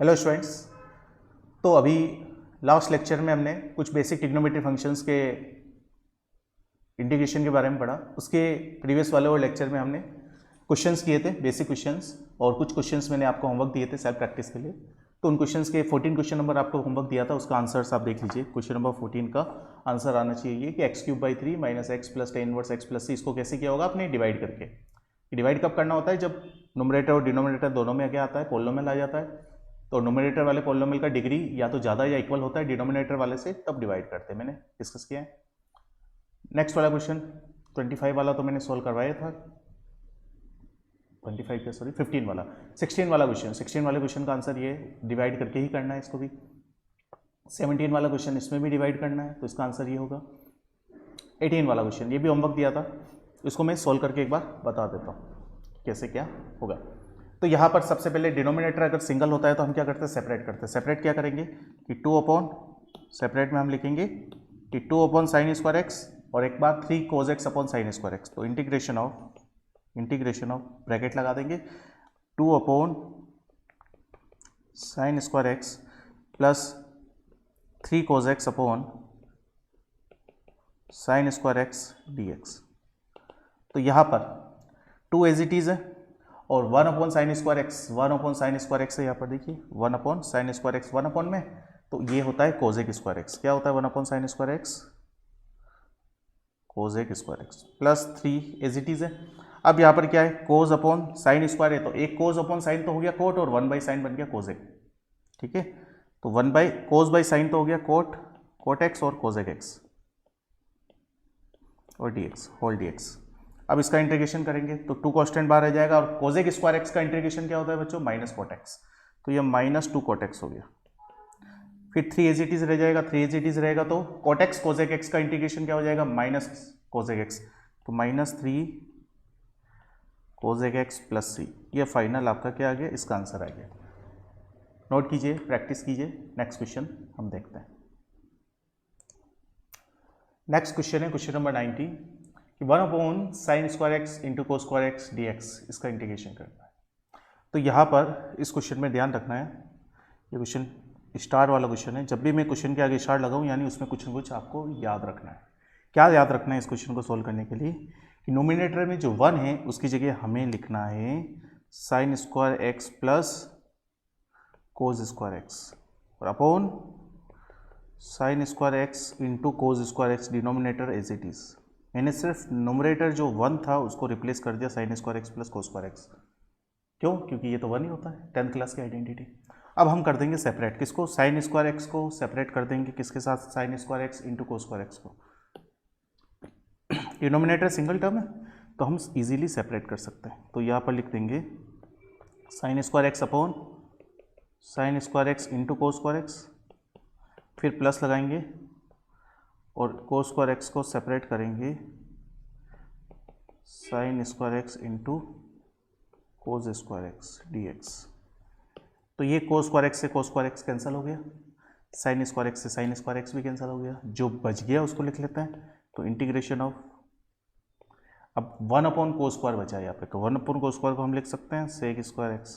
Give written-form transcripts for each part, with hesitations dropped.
Hello students. तो अभी last lecture में हमने कुछ बेसिक ट्रिग्नोमेट्री फंक्शंस के इंटीग्रेशन के बारे में पढ़ा। उसके प्रीवियस वाले और लेक्चर में हमने क्वेश्चंस किए थे, बेसिक क्वेश्चंस, और कुछ क्वेश्चंस मैंने आपको होमवर्क दिए थे सेल्फ प्रैक्टिस के लिए। तो उन क्वेश्चंस के 14 क्वेश्चन नंबर आपको होमवर्क दिया था, उसका आंसर्स आप देख लीजिए। क्वेश्चन नंबर 14 का आंसर आना चाहिए कि x³/3 - x + tan inverse x + c, इसको कैसे किया होगा आपने डिवाइड करके। डिवाइड कब करना होता है? जब न्यूमरेटर और डिनोमिनेटर दोनों में क्या आता है, पोलिनोमियल आ जाता है। तो न्यूमरेटर वाले पोलिनोमियल का डिग्री या तो ज़्यादा या इक्वल होता है डिनोमिनेटर वाले से, तब डिवाइड करते हैं। मैंने डिस्कस किया है। नेक्स्ट वाला क्वेश्चन 25 वाला तो मैंने सोल्व करवाया था, 25 का सॉरी 15 वाला। 16 वाला क्वेश्चन, 16 वाले क्वेश्चन का आंसर ये डिवाइड करके ही करना है इसको भी। 17 वाला क्वेश्चन इसमें भी डिवाइड करना है, तो इसका आंसर ये होगा। 18 वाला क्वेश्चन ये भी होमवर्क दिया था, इसको मैं सोल्व करके एक बार बता देता हूँ कैसे क्या होगा। तो यहाँ पर सबसे पहले डिनोमिनेटर अगर सिंगल होता है तो हम क्या करते हैं, सेपरेट करते हैं। सेपरेट क्या करेंगे कि 2 सेपरेट में हम लिखेंगे कि 2 sin स्क्वायर एक्स और एक बार 3 cos x upon sin square x. तो इंटीग्रेशन ऑफ ब्रैकेट लगा देंगे 2 sin square x plus 3 cos x upon sin square x dx। तो यहाँ पर 2 एज इट इज है और 1 sin square x, 1 sin square x है। यहाँ पर देखिए 1 sin स्क्वायर एक्स 1 में, तो ये होता है cos स्क्वायर एक्स। क्या होता है 1 sin square x? cos square x plus 3 as it is है। अब यहाँ पर क्या है, cos अपॉन साइन स्क्वायर है, तो एक cos अपॉन साइन तो हो गया कोट और 1/sin बन गया cos x। ठीक है, तो 1/cos/sin तो हो गया कोट x और cos x और dx होल dx। अब इसका इंटीग्रेशन करेंगे तो 2 कांस्टेंट बाहर रह जाएगा और cos स्क्वायर एक्स का इंटीग्रेशन क्या होता है बच्चों, -cot x। तो ये -2 cot x हो गया। फिर 3 एज इट इज रह जाएगा, 3 एज इट इज रहेगा तो cot x cos x का इंटीग्रेशन क्या हो जाएगा, -cos x। तो -3 cos x प्लस c, ये फाइनल आपका क्या आ गया, इसका आंसर आ गया। नोट कीजिए, प्रैक्टिस कीजिए। नेक्स्ट क्वेश्चन हम देखते हैं। नेक्स्ट क्वेश्चन है क्वेश्चन नंबर 90 कि 1 sin square x into cos square x dx, इसका इंटीग्रेशन करना है। तो यहाँ पर इस क्वेश्चन में ध्यान रखना है, ये क्वेश्चन स्टार वाला क्वेश्चन है। जब भी मैं क्वेश्चन के आगे स्टार लगाऊं यानी उसमें कुछ न कुछ आपको याद रखना है। क्या याद रखना है इस क्वेश्चन को सोल्व करने के लिए कि नोमिनेटर में जो 1 है उसकी जगह हमें लिखना है sin square x plus cos square x और upon sin square x into cos square x, denominator as it is. मैंने सिर्फ नोमिनेटर जो 1 था उसको रिप्लेस कर दिया sin square x plus cos square x. क्यों? क्योंकि ये तो 1 ही होता है, 10th क्लास की आइडेंटिटी। अब हम कर देंगे सेपरेट, किसको, sin स्क्वायर एक्स को सेपरेट कर देंगे किसके साथ, sin square x into cos square x को। डिनोमिनेटर सिंगल टर्म है तो हम इजीली सेपरेट कर सकते हैं। तो यहाँ पर लिख देंगे sin square x upon sin square x into cos square x, फिर प्लस लगाएंगे और cos स्क्वायर एक्स को सेपरेट करेंगे sin square x into cos square x dx। तो ये cos स्क्वायर एक्स से cos स्क्वायर एक्स कैंसिल हो गया, sin स्क्वायर एक्स से sin स्क्वायर एक्स भी कैंसिल हो गया। जो बच गया उसको लिख लेते हैं। तो इंटीग्रेशन ऑफ, अब 1/cos स्क्वायर बचा है यहाँ पे, तो 1/cos स्क्वायर को हम लिख सकते हैं sec square x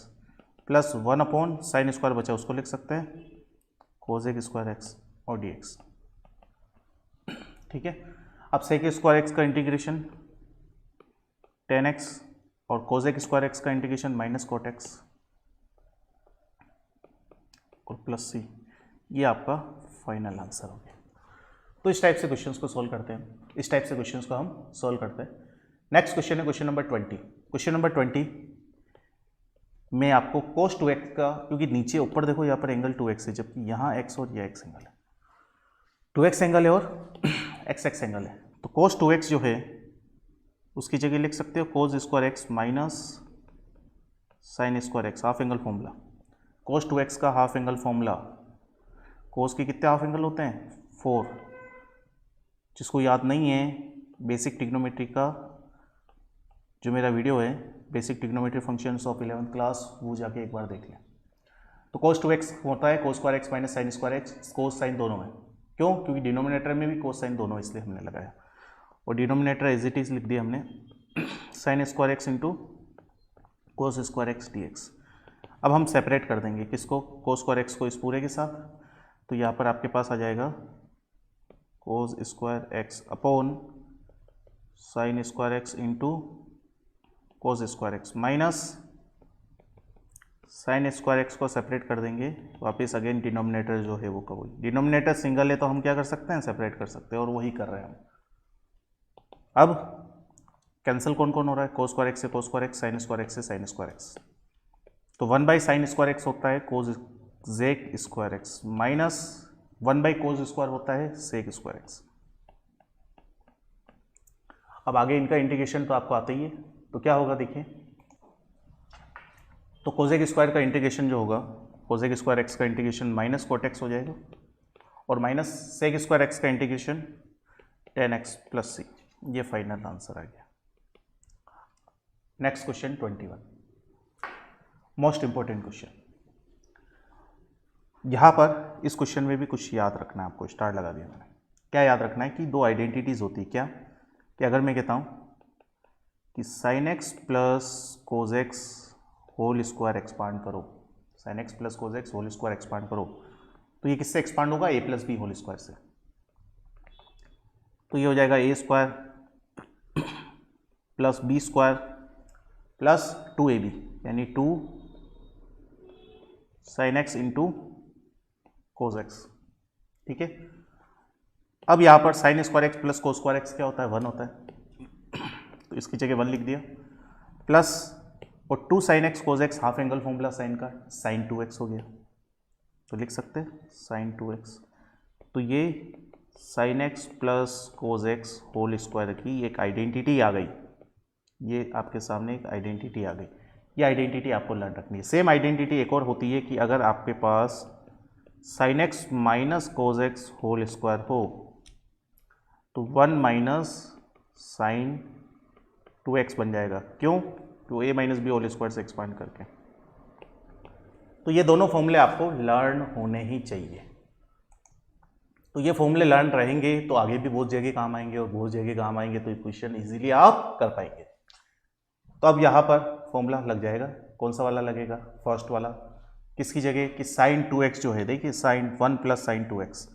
plus 1/sin square बचा उसको लिख सकते हैं cos स्क्वायर एक्स और dx। ठीक है, अब sec स्क्वायर एक्स का इंटीग्रेशन tan x और cos स्क्वायर एक्स का इंटीग्रेशन -cot x और प्लस c, ये आपका फाइनल आंसर हो गया। तो इस टाइप से क्वेश्चंस को सोल्व करते हैं, इस टाइप से क्वेश्चंस को हम सोल्व करते हैं। नेक्स्ट क्वेश्चन है क्वेश्चन नंबर 20। क्वेश्चन नंबर 20 में आपको cos 2x का, क्योंकि नीचे ऊपर देखो यहाँ पर एंगल 2x है जबकि यहाँ x और यह x एंगल है, 2x एंगल है और x एंगल है। तो cos 2x जो है उसकी जगह लिख सकते हो cos square x minus sin square x, half angle formula. cos 2x का हाफ एंगल फॉर्मूला, cos के कितने हाफ एंगल होते हैं, 4। जिसको याद नहीं है बेसिक ट्रिग्नोमेट्री का जो मेरा वीडियो है, basic trigonometry functions of 11th class, वो जाके एक बार देख लें। तो cos 2x होता है cos square x minus sin square x, cos sine दोनों है। क्यों? क्योंकि डिनोमिनेटर में भी cos साइन दोनों, इसलिए हमने लगाया। और डिनोमिनेटर एज इट इज लिख दिया हमने sin square x into cos square x dx। अब हम सेपरेट कर देंगे किसको, कोस स्क्वायर एक्स को इस पूरे के साथ। तो यहाँ पर आपके पास आ जाएगा cos square x upon sine square x into cos square x minus sine square x को सेपरेट कर देंगे वापस अगेन डिनोमिनेटर जो है वो का वही, डिनोमिनेटर सिंगल है तो हम क्या कर सकते हैं, सेपरेट कर सकते हैं, और वही कर रहे हैं हम। अब कैंसिल कौन कौन हो रहा है, कोस स्क्वायर एक्स से cos square x, sine square x से साइन स्क्वायर एक्स। तो 1 बाई साइन स्क्वायर एक्स होता है cosec square x minus 1 by cos square होता है सेक स्क्वायर एक्स। अब आगे इनका इंटीग्रेशन तो आपको आता ही है, तो क्या होगा देखिए, तो कोसेक स्क्वायर का इंटीग्रेशन जो होगा, कोसेक स्क्वायर एक्स का इंटीग्रेशन माइनस कोट एक्स हो जाएगा, और माइनस सेक स्क्वायर एक्स का इंटीग्रेशन tan x प्लस सी। ये फाइनल आंसर आ गया। Next question 21, most important question. यहाँ पर इस क्वेश्चन में भी कुछ याद रखना है आपको, स्टार लगा दिया मैंने। क्या याद रखना है कि दो आइडेंटिटीज होती है, क्या कि अगर मैं कहता हूँ कि sine x plus cos x whole square expand करो, sine x plus cos x whole square expand करो, तो ये किससे एक्सपांड होगा, a plus b whole square से। तो ये हो जाएगा a square plus B square plus 2ab, यानी 2 sine x into cos x. ठीक है, अब यहाँ पर sine square x plus cos square x क्या होता है, 1 होता है, तो इसकी जगह 1 लिख दिया, प्लस और 2 sine x cos x, half angle formula sine का, साइन 2x हो गया, तो लिख सकते हैं साइन 2x। तो ये sine x plus cos x whole square की एक आइडेंटिटी आ गई, ये आपके सामने एक आइडेंटिटी आ गई। ये आइडेंटिटी आपको लर्न रखनी है। सेम आइडेंटिटी एक और होती है कि अगर आपके पास sine x minus cos x whole square हो तो 1 माइनस साइन 2x बन जाएगा। क्यों, तो a minus B whole square से एक्सपांड करके। तो ये दोनों फॉर्मूले आपको लर्न होने ही चाहिए। तो ये फॉर्मूले लर्न रहेंगे तो आगे भी बहुत जगह काम आएंगे, और बहुत जगह काम आएंगे तो इक्वेशन इजीली आप कर पाएंगे। तो अब यहाँ पर फॉर्मूला लग जाएगा, कौन सा वाला लगेगा, फर्स्ट वाला, किसकी जगह कि साइन 2x जो है, देखिए साइन 1 प्लस साइन 2x,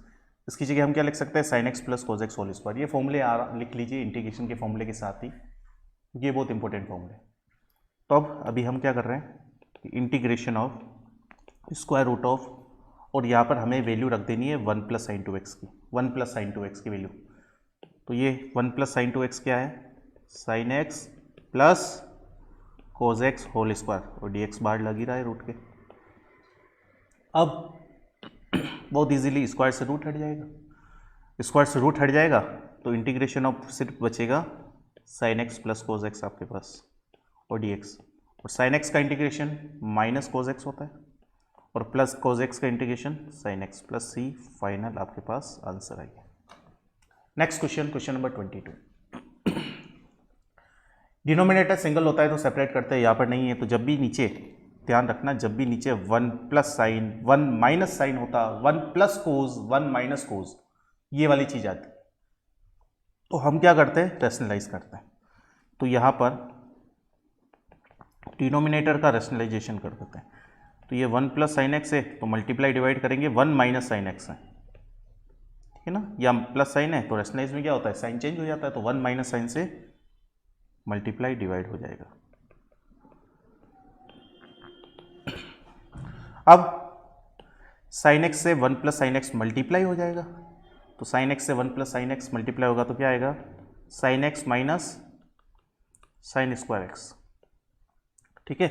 इसकी जगह हम क्या लिख सकते हैं, sign x plus cos x whole square. ये फॉर्मूले लिख लीजिए इंटीग्रेशन के फॉर्मूले के साथ ही, ये बहुत इंपॉर्टेंट फॉर्मूले। तो अब अभी हम क्या कर रहे हैं, integration of square root of, और यहाँ पर हमें वैल्यू रख देनी है 1 प्लस साइन 2x की, 1 प्लस साइन 2x की वैल्यू। तो ये 1 प्लस साइन 2x क्या है, sign x plus cos x whole square, और dx बार लग ही रहा है रूट के। अब बहुत इजीली स्क्वायर से रूट हट जाएगा, स्क्वायर से रूट हट जाएगा तो इंटीग्रेशन ऑफ सिर्फ बचेगा sign x plus cos x आपके पास, और dx, और साइन एक्स का इंटीग्रेशन माइनस कोज एक्स होता है, और प्लस कोज एक्स का इंटीग्रेशन साइन एक्स प्लस सी। फाइनल आपके पास आंसर आएगा। Next question, question number 22। Denominator single होता है तो सेपरेट करते हैं, यहाँ पर नहीं है, तो जब भी नीचे ध्यान रखना, जब भी नीचे 1 प्लस साइन 1 माइनस साइन होता, 1 प्लस कोज 1 माइनस कोज, ये वाली चीज आती, तो हम क्या करते हैं, रैशनलाइज करते हैं। तो यहाँ पर डिनोमिनेटर का रैशनलाइजेशन कर देते हैं। तो ये 1 प्लस साइन एक्स है तो मल्टीप्लाई डिवाइड करेंगे 1 माइनस साइन एक्स है, ठीक है ना, या प्लस साइन है तो रैशनलाइज में क्या होता है, साइन चेंज हो जाता है, तो 1 माइनस साइन से मल्टीप्लाई डिवाइड हो जाएगा। अब साइन एक्स से 1 प्लस साइन एक्स मल्टीप्लाई हो जाएगा, तो साइन एक्स से 1 प्लस साइन एक्स मल्टीप्लाई होगा तो क्या आएगा, sign x minus sine square x. ठीक है,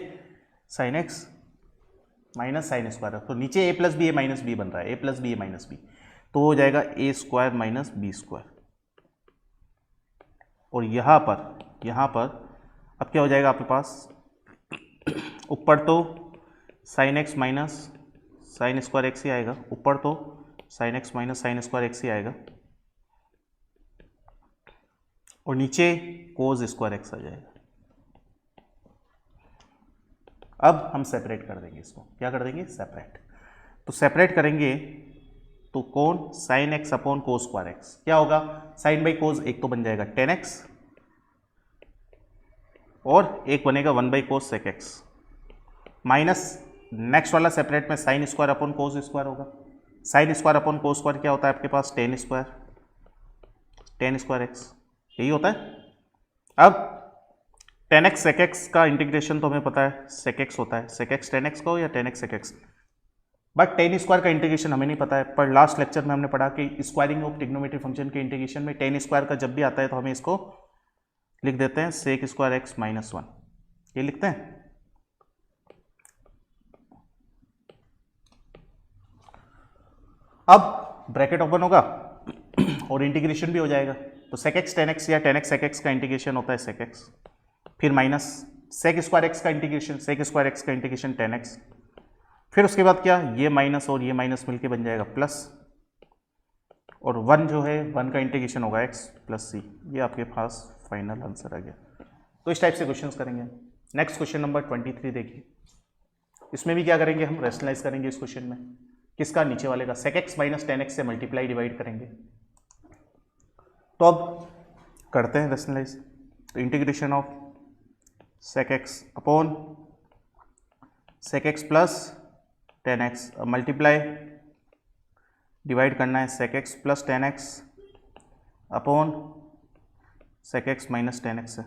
sign x minus sine square, तो नीचे A plus B A minus B बन रहा है, ए plus B A minus B, तो हो जाएगा a square minus B square. और यहाँ पर अब क्या हो जाएगा आपके पास, ऊपर तो sine x minus sine square x ही आएगा, ऊपर तो sine x minus sine square x ही आएगा, और नीचे कोज स्क्वायर एक्स आ जाएगा। अब हम सेपरेट कर देंगे इसको, क्या कर देंगे, सेपरेट। तो सेपरेट करेंगे तो कौन, sine x upon cos square x, क्या होगा, साइन बाई कोस एक तो बन जाएगा tan x, और एक बनेगा 1 by cosec x, minus next वाला सेपरेट में sine square upon cos square होगा। Sine square upon cos square क्या होता है आपके पास, टेन स्क्वायर एक्स, यही होता है। अब टेन एक्स सेक एक्स का इंटीग्रेशन तो हमें पता है सेक एक्स होता है, सेक एक्स टेन एक्स का हो या tan x sec x, but tan square का इंटीग्रेशन हमें नहीं पता है। पर लास्ट लेक्चर में हमने पढ़ा कि स्क्वायरिंग ऑफ ट्रिग्नोमेट्रिक फंक्शन के इंटीग्रेशन में टेन स्क्वायर का जब भी आता है तो हमें इसको लिख देते हैं sec square x minus one, ये लिखते हैं। अब ब्रैकेट ओपन होगा और इंटीग्रेशन भी हो जाएगा, तो सेक एक्स टेन एक्स या टेन एक्स सेक एक्स का इंटीग्रेशन होता है सेक एक्स, फिर माइनस सेक स्क्वायर एक्स का इंटीग्रेशन, सेक स्क्वायर एक्स का इंटीग्रेशन टेन एक्स, फिर उसके बाद क्या, ये माइनस और ये माइनस मिलके बन जाएगा प्लस, और वन जो है वन का इंटीग्रेशन होगा एक्स प्लस सी। ये आपके पास फाइनल आंसर आ गया। तो इस टाइप से क्वेश्चंस करेंगे। नेक्स्ट क्वेश्चन नंबर 23 देखिए, इसमें भी क्या करेंगे हम, रेशनलाइज करेंगे इस क्वेश्चन में। किसका, नीचे वाले का, sec x minus tan x से मल्टीप्लाई डिवाइड करेंगे। तो अब करते हैं रेशनलाइज। तो integration of sec x upon sec x plus tan x, multiply divide करना है sec x plus tan x upon sec x minus tan x से।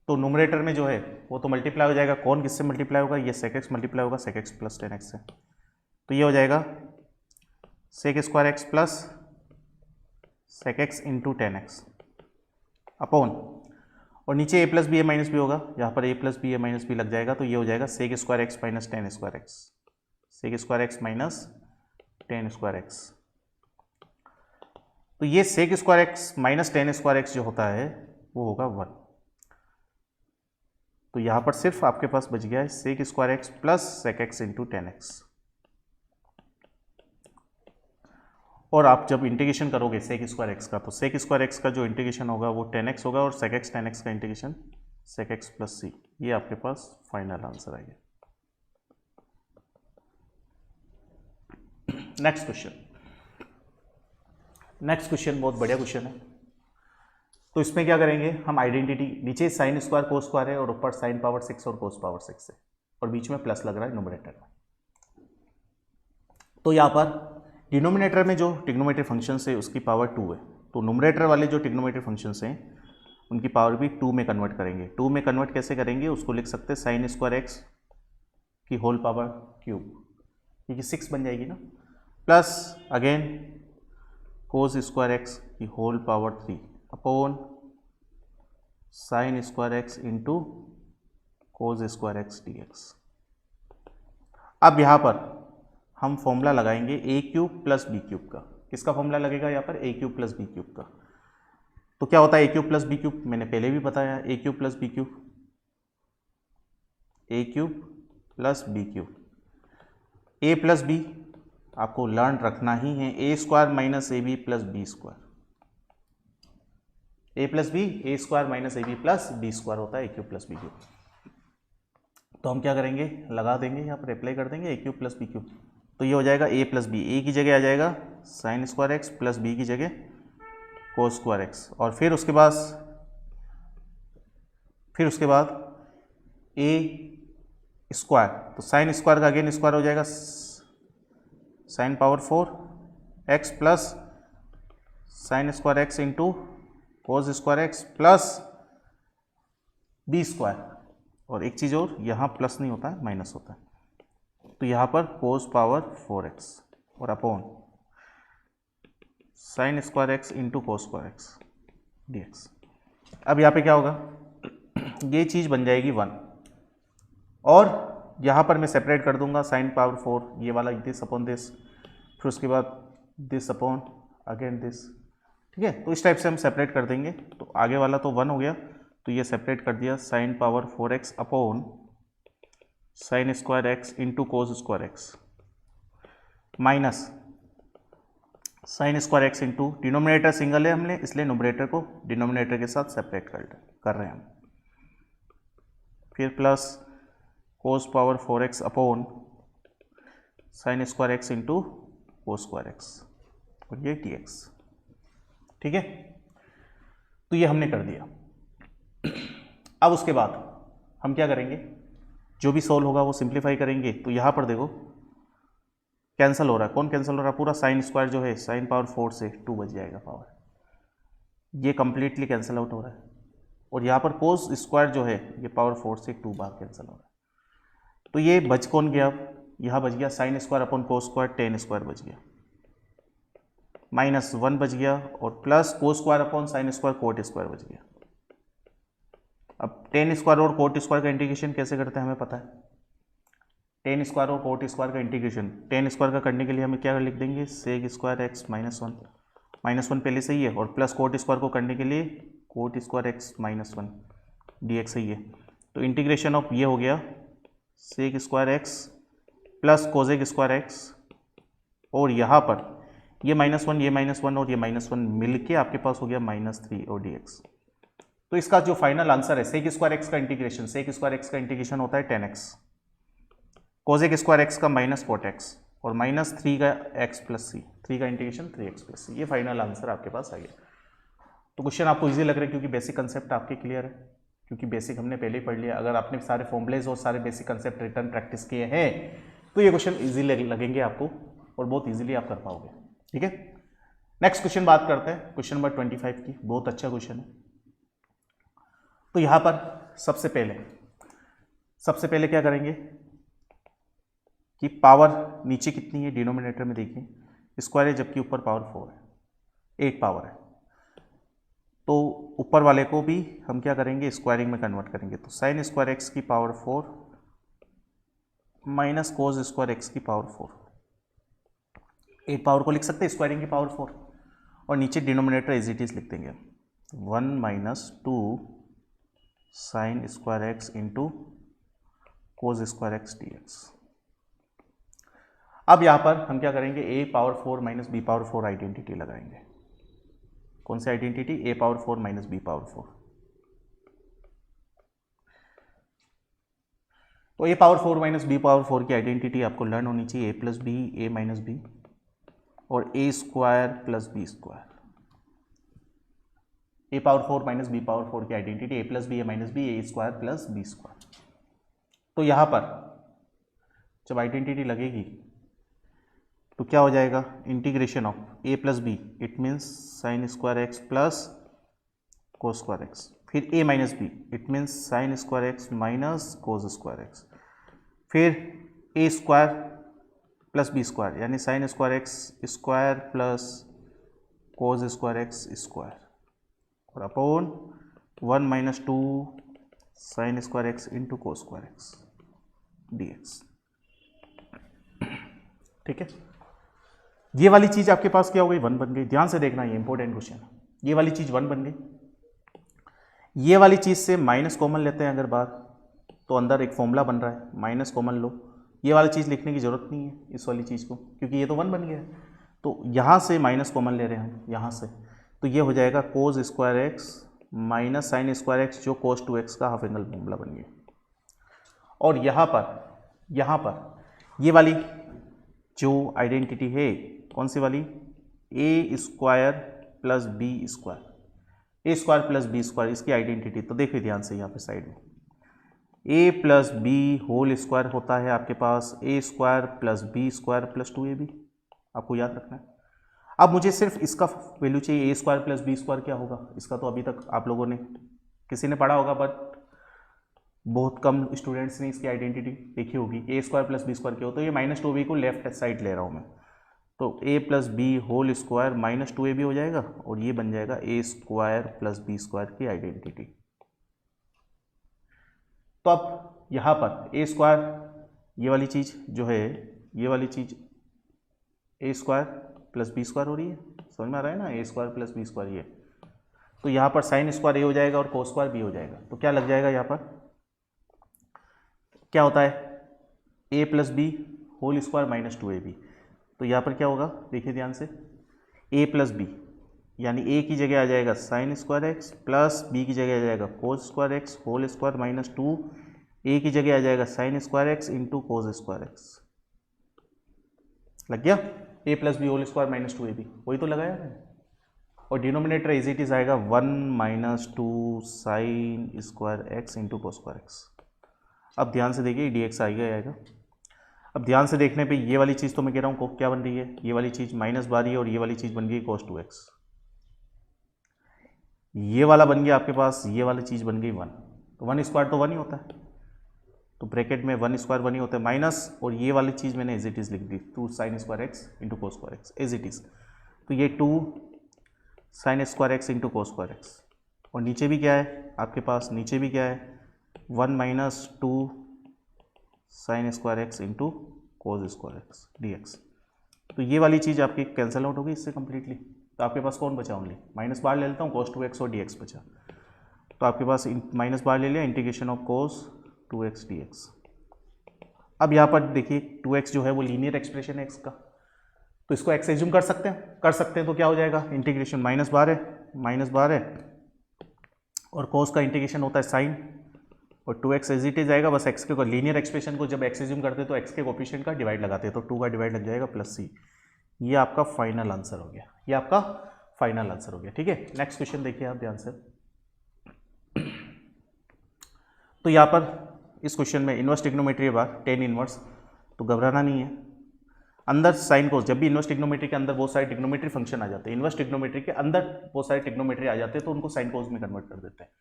तो न्यूमरेटर में जो है वो तो मल्टीप्लाई हो जाएगा, कौन किससे मल्टीप्लाई होगा, ये सेक एक्स मल्टीप्लाई होगा sec x plus tan x से। तो ये हो जाएगा sec square x plus sec x into tan x upon, और नीचे A plus B A minus B होगा, यहाँ पर A plus B A minus B लग जाएगा, तो ये हो जाएगा sec square x minus tan square x, sec square x minus tan square x. तो ये sec square x minus tan square x जो होता है वो होगा वन। तो यहाँ पर सिर्फ आपके पास बच गया है sec square x plus sec x into tan x, और आप जब इंटीग्रेशन करोगे सेक स्क्वायर एक्स का, तो सेक स्क्वायर एक्स का जो इंटीग्रेशन होगा वो टेन एक्स होगा, और सेक एक्स टेन एक्स का इंटीग्रेशन सेक एक्स प्लस सी। ये आपके पास फाइनल आंसर आएगा। नेक्स्ट क्वेश्चन बहुत बढ़िया क्वेश्चन है। तो इसमें क्या करेंगे हम, आइडेंटिटी, नीचे साइन स्क्वायर कोस स्क्वायर है और ऊपर साइन पावर 6 और कोस पावर 6 है, और बीच में प्लस लग रहा है न्यूमरेटर में। तो यहाँ पर डिनोमिनेटर में जो ट्रिग्नोमेट्रिक फंक्शन है उसकी पावर 2 है, तो न्यूमरेटर वाले जो ट्रिग्नोमेट्रिक फंक्शन हैं उनकी पावर भी 2 में कन्वर्ट करेंगे। 2 में कन्वर्ट कैसे करेंगे, उसको लिख सकते हैं साइन स्क्वायर एक्स की होल पावर क्यूब, क्योंकि 6 बन जाएगी ना, plus again cos square x की whole power 3 upon sine square x into cos square x d x. अब यहाँ पर हम फॉर्मूला लगाएंगे a cube plus b cube का। किसका फॉर्मूला लगेगा यहाँ पर, a cube plus b cube का। तो क्या होता है a cube plus b cube, मैंने पहले भी बताया, a cube plus b cube, a cube plus b cube, a plus b आपको लर्न रखना ही है, a square minus a b plus B square, a plus B a square minus a b plus B square होता है a cube plus b cube. तो हम क्या करेंगे, लगा देंगे यहाँ पर, अप्लाई कर देंगे ए क्यूब प्लस बी क्यूब। तो ये हो जाएगा ए प्लस बी, ए की जगह आ जाएगा sine square x plus B की जगह कोस स्क्वायर एक्स, और फिर उसके बाद ए स्क्वायर, तो साइन स्क्वायर का अगेन स्क्वायर हो जाएगा sine power 4 x plus sine square x into cos square x plus B square, और एक चीज़ और, यहाँ प्लस नहीं होता है माइनस होता है, तो यहाँ पर कोस पावर 4x और upon sine square x into cos square x d x. अब यहाँ पे क्या होगा, ये चीज़ बन जाएगी 1, और यहाँ पर मैं सेपरेट कर दूंगा साइन पावर 4, ये वाला दिस अपॉन दिस, फिर उसके बाद दिस अपॉन अगेन दिस, ठीक है। तो इस टाइप से हम सेपरेट कर देंगे। तो आगे वाला तो 1 हो गया, तो ये सेपरेट कर दिया sine power 4x upon sine square x into cos square x minus sine square x into, denominator single है हमने इसलिए न्यूमरेटर को डिनोमिनेटर के साथ सेपरेट कर रहे हैं हम, फिर plus cos power 4x upon sine square x into cos square x, और ये dx, ठीक है। तो ये हमने कर दिया। अब उसके बाद हम क्या करेंगे, जो भी सोल्व होगा वो सिंप्लीफाई करेंगे तो यहाँ पर देखो कैंसिल हो रहा है, कौन कैंसिल हो रहा है, पूरा साइन स्क्वायर जो है साइन पावर 4 से 2 बच जाएगा पावर, ये कंप्लीटली कैंसिल आउट हो रहा है। और यहाँ पर कोस स्क्वायर जो है ये पावर 4 से 2 बार कैंसिल हो रहा है। तो ये बच कौन गया, यहाँ बच गया sign square upon cos square, ten square बच गया, -1 बच गया, और plus cos square upon sine square coat square बच गया। अब टेन स्क्वायर और कोट स्क्वायर का इंटीग्रेशन कैसे करते हैं हमें पता है, टेन स्क्वायर और कोट स्क्वायर का इंटीग्रेशन, टेन स्क्वायर का करने के लिए हमें क्या लिख देंगे, सेक स्क्वायर एक्स -1 पहले से ही है, और प्लस कोट स्क्वायर को करने के लिए कोट स्क्वायर एक्स -1 dx सही है। तो इंटीग्रेशन ऑफ ये हो गया sec square x plus cosec square x, और यहाँ पर ये -1 ये -1 और ये -1 मिलके आपके पास हो गया -3 और dx। तो इसका जो फाइनल आंसर है सेक स्क्वायर एक्स का इंटीग्रेशन, सेक स्क्वायर एक्स का इंटीग्रेशन होता है 10x, कोजेक स्क्वायर एक्स का माइनस कोट एक्स, और -3 का x प्लस सी, 3 का इंटीग्रेशन 3x प्लस सी, ये फाइनल आंसर आपके पास आ गया। तो क्वेश्चन आपको इजी लग रहा है क्योंकि बेसिक कंसेप्ट आपके क्लियर है, क्योंकि बेसिक हमने पहले ही पढ़ लिया। अगर आपने सारे फॉर्मुलेज और सारे बेसिक कंसेप्ट रिटर्न प्रैक्टिस किए हैं तो ये क्वेश्चन इजी लगेंगे आपको और बहुत इजीली आप कर पाओगे। ठीक है, नेक्स्ट क्वेश्चन बात करते हैं, क्वेश्चन नंबर 25 की। बहुत अच्छा क्वेश्चन है। तो यहाँ पर सबसे पहले क्या करेंगे कि पावर नीचे कितनी है, डिनोमिनेटर में देखिए स्क्वायर है जबकि ऊपर पावर 4 है, 8 पावर है। तो ऊपर वाले को भी हम क्या करेंगे, स्क्वायरिंग में कन्वर्ट करेंगे। तो साइन स्क्वायर एक्स की power 4 minus cos square x की पावर 4, 8 पावर को लिख सकते हैं स्क्वायरिंग की पावर 4, और नीचे डिनोमिनेटर एज इट इज लिख देंगे 1 - 2 sine square x into cos square x dx। अब यहाँ पर हम क्या करेंगे, a power 4 minus b power 4 identity लगाएंगे। कौन सी identity, a power 4 minus b power 4। तो a power 4 minus b power 4 की आइडेंटिटी आपको लर्न होनी चाहिए, a plus b, a minus b, और a square plus B square. a power 4 minus b power 4 की identity a plus b, a minus b, a square plus B square. तो यहाँ पर जब आइडेंटिटी लगेगी तो क्या हो जाएगा, integration of a plus b, it means sine square x plus cos square x, फिर a minus b, it means sine square x minus cos square x, फिर a square plus B square यानी sine square x square plus cos square x square, और upon 1 - 2 sine square x into cos square x dx। ठीक है, ये वाली चीज आपके पास क्या हो गई, 1 बन गई। ध्यान से देखना, ये इंपॉर्टेंट क्वेश्चन है। ये वाली चीज 1 बन गई, ये वाली चीज से माइनस कॉमन लेते हैं अगर बार, तो अंदर एक फॉर्मूला बन रहा है, माइनस कॉमन लो। ये वाली चीज लिखने की जरूरत नहीं है इस वाली चीज को, क्योंकि ये तो 1 बन गया है। तो यहाँ से माइनस कॉमन ले रहे हैं हम यहाँ से, तो ये हो जाएगा cos square x minus sine square x, जो कोस 2x का हाफ एंगल फॉर्मूला बन गया। और यहाँ पर ये वाली जो आइडेंटिटी है, कौन सी वाली, a square plus B square, a square plus B square, इसकी आइडेंटिटी तो देखिए ध्यान से यहाँ पे साइड में, a plus b whole square होता है आपके पास a square plus B square plus 2ab, आपको याद रखना है। अब मुझे सिर्फ इसका वैल्यू चाहिए, a square plus B square क्या होगा, इसका तो अभी तक आप लोगों ने किसी ने पढ़ा होगा, बट बहुत कम स्टूडेंट्स ने इसकी आइडेंटिटी देखी होगी। a square plus B square क्या होता है, ये -2b को लेफ्ट साइड ले रहा हूँ मैं, तो a plus b whole square -2ab हो जाएगा, और ये बन जाएगा a square plus B square की आइडेंटिटी। तो अब यहाँ पर a स्क्वायर, ये वाली चीज़ जो है, ये वाली चीज़ a square plus B square हो रही है, समझ में आ रहा है ना, a square plus B square ये। तो यहाँ पर साइन स्क्वायर a हो जाएगा और कोस स्क्वायर b हो जाएगा। तो क्या लग जाएगा, यहाँ पर क्या होता है, a plus b whole square -2ab। तो यहाँ पर क्या होगा, देखिए ध्यान से, a प्लस बी यानी a की जगह आ जाएगा sine square x plus b की जगह आ जाएगा cos square x whole square -2, a की जगह आ जाएगा sine square x into cos square x. लग गया, a plus b whole square -2ab, वही तो लगाया है। और डिनोमिनेटर एज इट इज आएगा 1 - 2 sine square x into cos square x. अब ध्यान से देखिए डी एक्स आएगा। अब ध्यान से देखने पे ये वाली चीज़ तो मैं कह रहा हूँ क्या बन रही है, ये वाली चीज़ माइनस बार है और ये वाली चीज़ बन गई cos 2x। ये वाला बन गया आपके पास, ये वाली चीज़ बन गई 1। तो 1 स्क्वायर तो 1 ही होता है, तो ब्रैकेट में 1 स्क्वायर 1 ही होता है माइनस, और ये वाली चीज़ मैंने एज इट इज़ लिख दी 2 sin square x into cos square x as it is. तो ये 2 sin square x into cos square x, और नीचे भी क्या है आपके पास, नीचे भी क्या है 1 minus 2 sin square x into cos square x d x. तो ये वाली चीज़ आपकी कैंसिल आउट होगी इससे कम्प्लीटली। तो आपके पास कौन बचा, ओनली माइनस बार ले लेता हूँ cos 2x और dx बचा। तो आपके पास माइनस बार ले लिया, integration of cos 2x dx। अब यहाँ पर देखिए 2x जो है वो लीनियर एक्सप्रेशन है x का, तो इसको x एज्यूम कर सकते हैं। तो क्या हो जाएगा, इंटीग्रेशन माइनस बार है और cos का इंटीग्रेशन होता है साइन, और 2x एज इट इज आएगा। बस x के लीनियर एक्सप्रेशन को जब x एज्यूम करते हैं तो x के कोफिशिएंट का डिवाइड लगाते हैं, तो 2 का डिवाइड लग जाएगा प्लस c। ये आपका फाइनल आंसर हो गया, ठीक है। नेक्स्ट क्वेश्चन देखिए आप ध्यान से। तो यहाँ पर इस क्वेश्चन में इनवर्स ट्रिग्नोमेट्री है बार टेन इनवर्स, तो घबराना नहीं है। अंदर साइन कोस, जब भी इनवर्स ट्रिग्नोमेट्री के अंदर बहुत सारे ट्रिग्नोमेट्री फंक्शन आ जाते हैं, इनवर्स ट्रिग्नोमेट्री के अंदर बहुत सारे ट्रिग्नोमेट्री आ जाते हैं, तो उनको साइन कोस में कन्वर्ट कर देते हैं।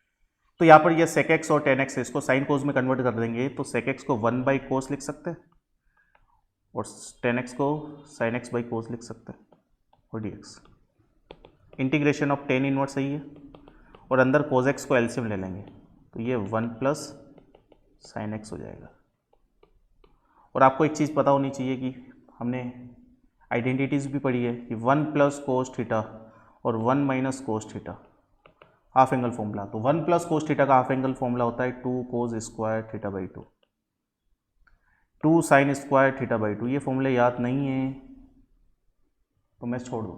तो यहाँ पर ये sec x और tan x है, इसको साइन कोस में कन्वर्ट कर देंगे, तो sec x को 1 बाई कोस लिख सकते हैं और tan x को sin x बाई कोस लिख सकते हैं, और dx integration of tan inverse सही है, और अंदर cos x को एलसीएम ले लेंगे, तो ये 1 प्लस साइन एक्स हो जाएगा। और आपको एक चीज़ पता होनी चाहिए कि हमने आइडेंटिटीज़ भी पढ़ी है कि 1 प्लस कोस थीटा और 1 minus cos theta half angle formula. तो 1 प्लस कोस थीटा का हाफ एंगल फॉर्मूला होता है 2 cos square theta by 2, 2 sine square theta by 2। ये फॉर्मूला याद नहीं है तो मैं छोड़ दूँ,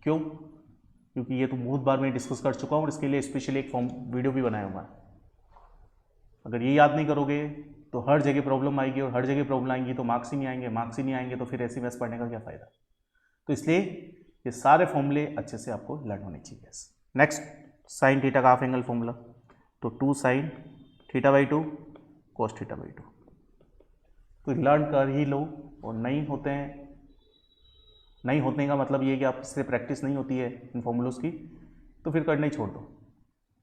क्यों? क्योंकि ये तो बहुत बार मैं डिस्कस कर चुका हूँ और इसके लिए स्पेशली एक वीडियो भी बनाया हुआ है। अगर ये याद नहीं करोगे तो हर जगह प्रॉब्लम आएगी, और हर जगह प्रॉब्लम आएंगी तो मार्क्स ही नहीं आएंगे, तो फिर ऐसी मैथ्स पढ़ने का क्या फ़ायदा। तो इसलिए ये सारे फॉर्मूले अच्छे से आपको लर्न होने चाहिए। नेक्स्ट, साइन थीटा का हाफ एंगल फॉर्मूला, तो 2 sine theta by 2 cos theta by 2। तो लर्न कर ही लो, और नहीं होते का मतलब ये कि आपसे प्रैक्टिस नहीं होती है इन फॉर्मूलोज़ की, तो फिर करना ही छोड़ दो।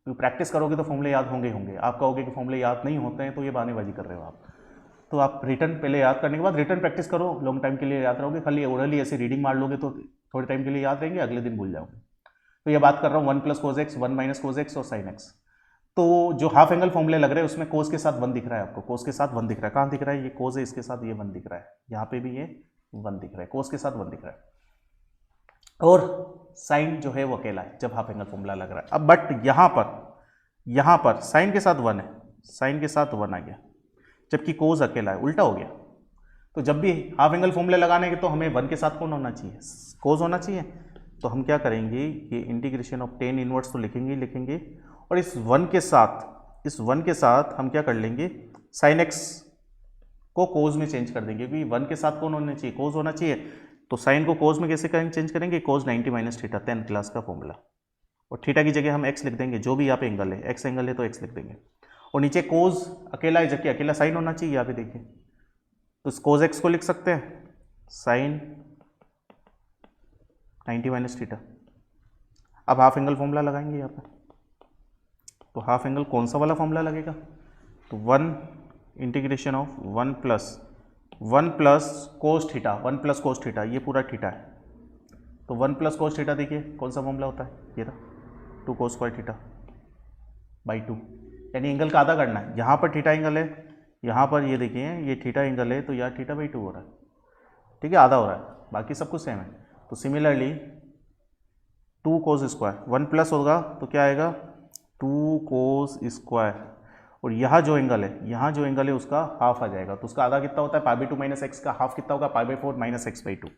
क्योंकि प्रैक्टिस करोगे तो फॉर्मूले याद होंगे। आप कहोगे कि फॉर्मूले याद नहीं होते हैं तो ये बहानेबाजी कर रहे हो आप। तो आप रिटर्न पहले याद करने के बाद रिटर्न प्रैक्टिस करो, लॉन्ग टाइम के लिए याद रहोगे। खाली ओरली ऐसे रीडिंग मार लोगे तो थोड़े टाइम के लिए याद रहेंगे, अगले दिन भूल जाओगे। तो ये बात कर रहा हूँ 1 plus cos x, 1 minus cos x और साइन एक्स। तो जो हाफ एंगल फॉर्मूले लग रहे हैं उसमें कोस के साथ 1 दिख रहा है आपको, कोस के साथ 1 दिख रहा है। कहाँ दिख रहा है? ये कोस है, इसके साथ ये 1 दिख रहा है, यहाँ पे भी ये 1 दिख रहा है, कोस के साथ 1 दिख रहा है। और साइन जो है वो अकेला है जब हाफ एंगल फॉर्मूला लग रहा है। अब बट यहाँ पर साइन के साथ 1 है, साइन के साथ 1 आ गया, जबकि कोस अकेला है, उल्टा हो गया। तो जब भी हाफ एंगल फॉर्मूले लगाने के तो हमें 1 के साथ कौन होना चाहिए? कोस होना चाहिए। तो हम क्या करेंगे, ये इंटीग्रेशन ऑफ टेन इनवर्स तो लिखेंगे, और इस 1 के साथ हम क्या कर लेंगे, साइन एक्स को कोस में चेंज कर देंगे, क्योंकि 1 के साथ कौन होना चाहिए? कोस होना चाहिए। तो साइन को कोस में कैसे चेंज करेंगे? कोस 90 माइनस थीटा, 10th क्लास का फॉर्मूला। और थीटा की जगह हम एक्स लिख देंगे, जो भी यहाँ पे एंगल है, एक्स एंगल है तो एक्स लिख देंगे। और नीचे कोस अकेला है, जबकि अकेला साइन होना चाहिए, यहाँ पे देखिए। तो कोस एक्स को लिख सकते हैं साइन 90 माइनस थीटा। अब हाफ एंगल फॉर्मूला लगाएंगे यहाँ पर, तो हाफ एंगल कौन सा वाला फॉर्मूला लगेगा? तो 1 integration of 1 plus cos theta, 1 plus cos theta, ये पूरा थीटा है। तो 1 प्लस कोस थीटा देखिए कौन सा फॉर्मूला होता है, ये रहा 2 कोस स्क्वायर थीटा बाई 2, यानी एंगल का आधा करना है। यहाँ पर थीटा एंगल है, यहाँ पर ये देखिए ये थीटा एंगल है, तो यहाँ थीटा बाई 2 हो रहा है, ठीक है, आधा हो रहा है, बाकी सब कुछ सेम है। तो सिमिलरली 2 कोस स्क्वायर 1 प्लस होगा तो क्या आएगा 2 कोस स्क्वायर, और यहाँ जो एंगल है उसका हाफ आ जाएगा। तो उसका आधा कितना होता है? पाई बाई 2 माइनस एक्स का हाफ कितना होगा? Pi by 4 minus x by 2।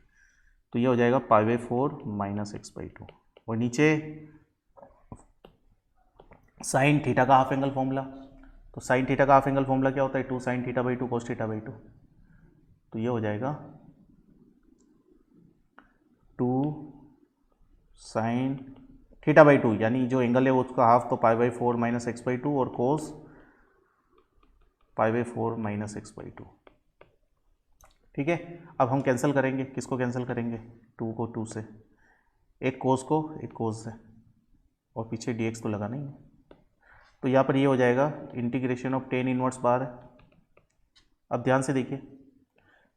तो ये हो जाएगा pi by 4 minus x by 2। और नीचे साइन थीटा का हाफ एंगल फॉर्मूला, तो साइन थीटा का हाफ एंगल फॉर्मूला क्या होता है? 2 sine theta by 2 cos theta by 2। तो ये हो जाएगा 2 साइन थीटा बाई 2, यानी जो एंगल है वो उसका हाफ, तो pi by 4 minus x by 2, और कोस π/4 माइनस x/2। ठीक है, अब हम कैंसिल करेंगे, किसको कैंसिल करेंगे, 2 को 2 से, एक कोस को एक कोस से, और पीछे dx तो लगाना ही है। तो यहाँ पर ये हो जाएगा इंटीग्रेशन ऑफ टेन इनवर्स बार है। अब ध्यान से देखिए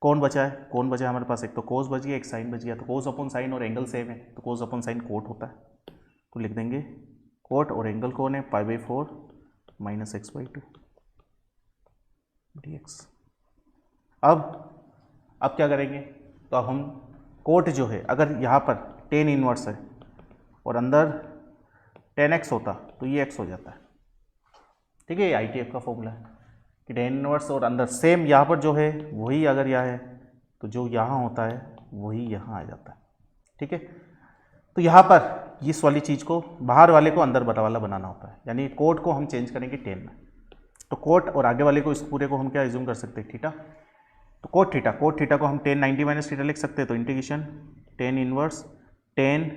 कौन बचा है, कौन बचा है हमारे पास, एक तो कोस बच गया, एक साइन बच गया। तो कोस अपॉन साइन और एंगल सेम है, तो कोस अपॉन साइन कोट होता है, तो लिख देंगे कोट, और एंगल कौन है, π/4 माइनस x/2 dx। अब क्या करेंगे, तो अब हम कोट जो है, अगर यहाँ पर टेन इनवर्स है और अंदर 10x होता तो ये x हो जाता है। ठीक है, ये ITF का फॉर्मूला है कि टेन इनवर्स और अंदर सेम, यहाँ पर जो है वही अगर यहाँ है तो जो यहाँ होता है वही यहाँ आ जाता है। ठीक है, तो यहाँ पर इस वाली चीज़ को, बाहर वाले को अंदर वाला बनाना होता है, यानी कोट को हम चेंज करेंगे टेन में। तो कोट और आगे वाले को, इस पूरे को हम क्या एज्यूम कर सकते हैं, थीटा। तो कोट थीटा को हम 10 90 माइनस थीटा लिख सकते हैं। तो इंटीग्रेशन टेन इनवर्स 10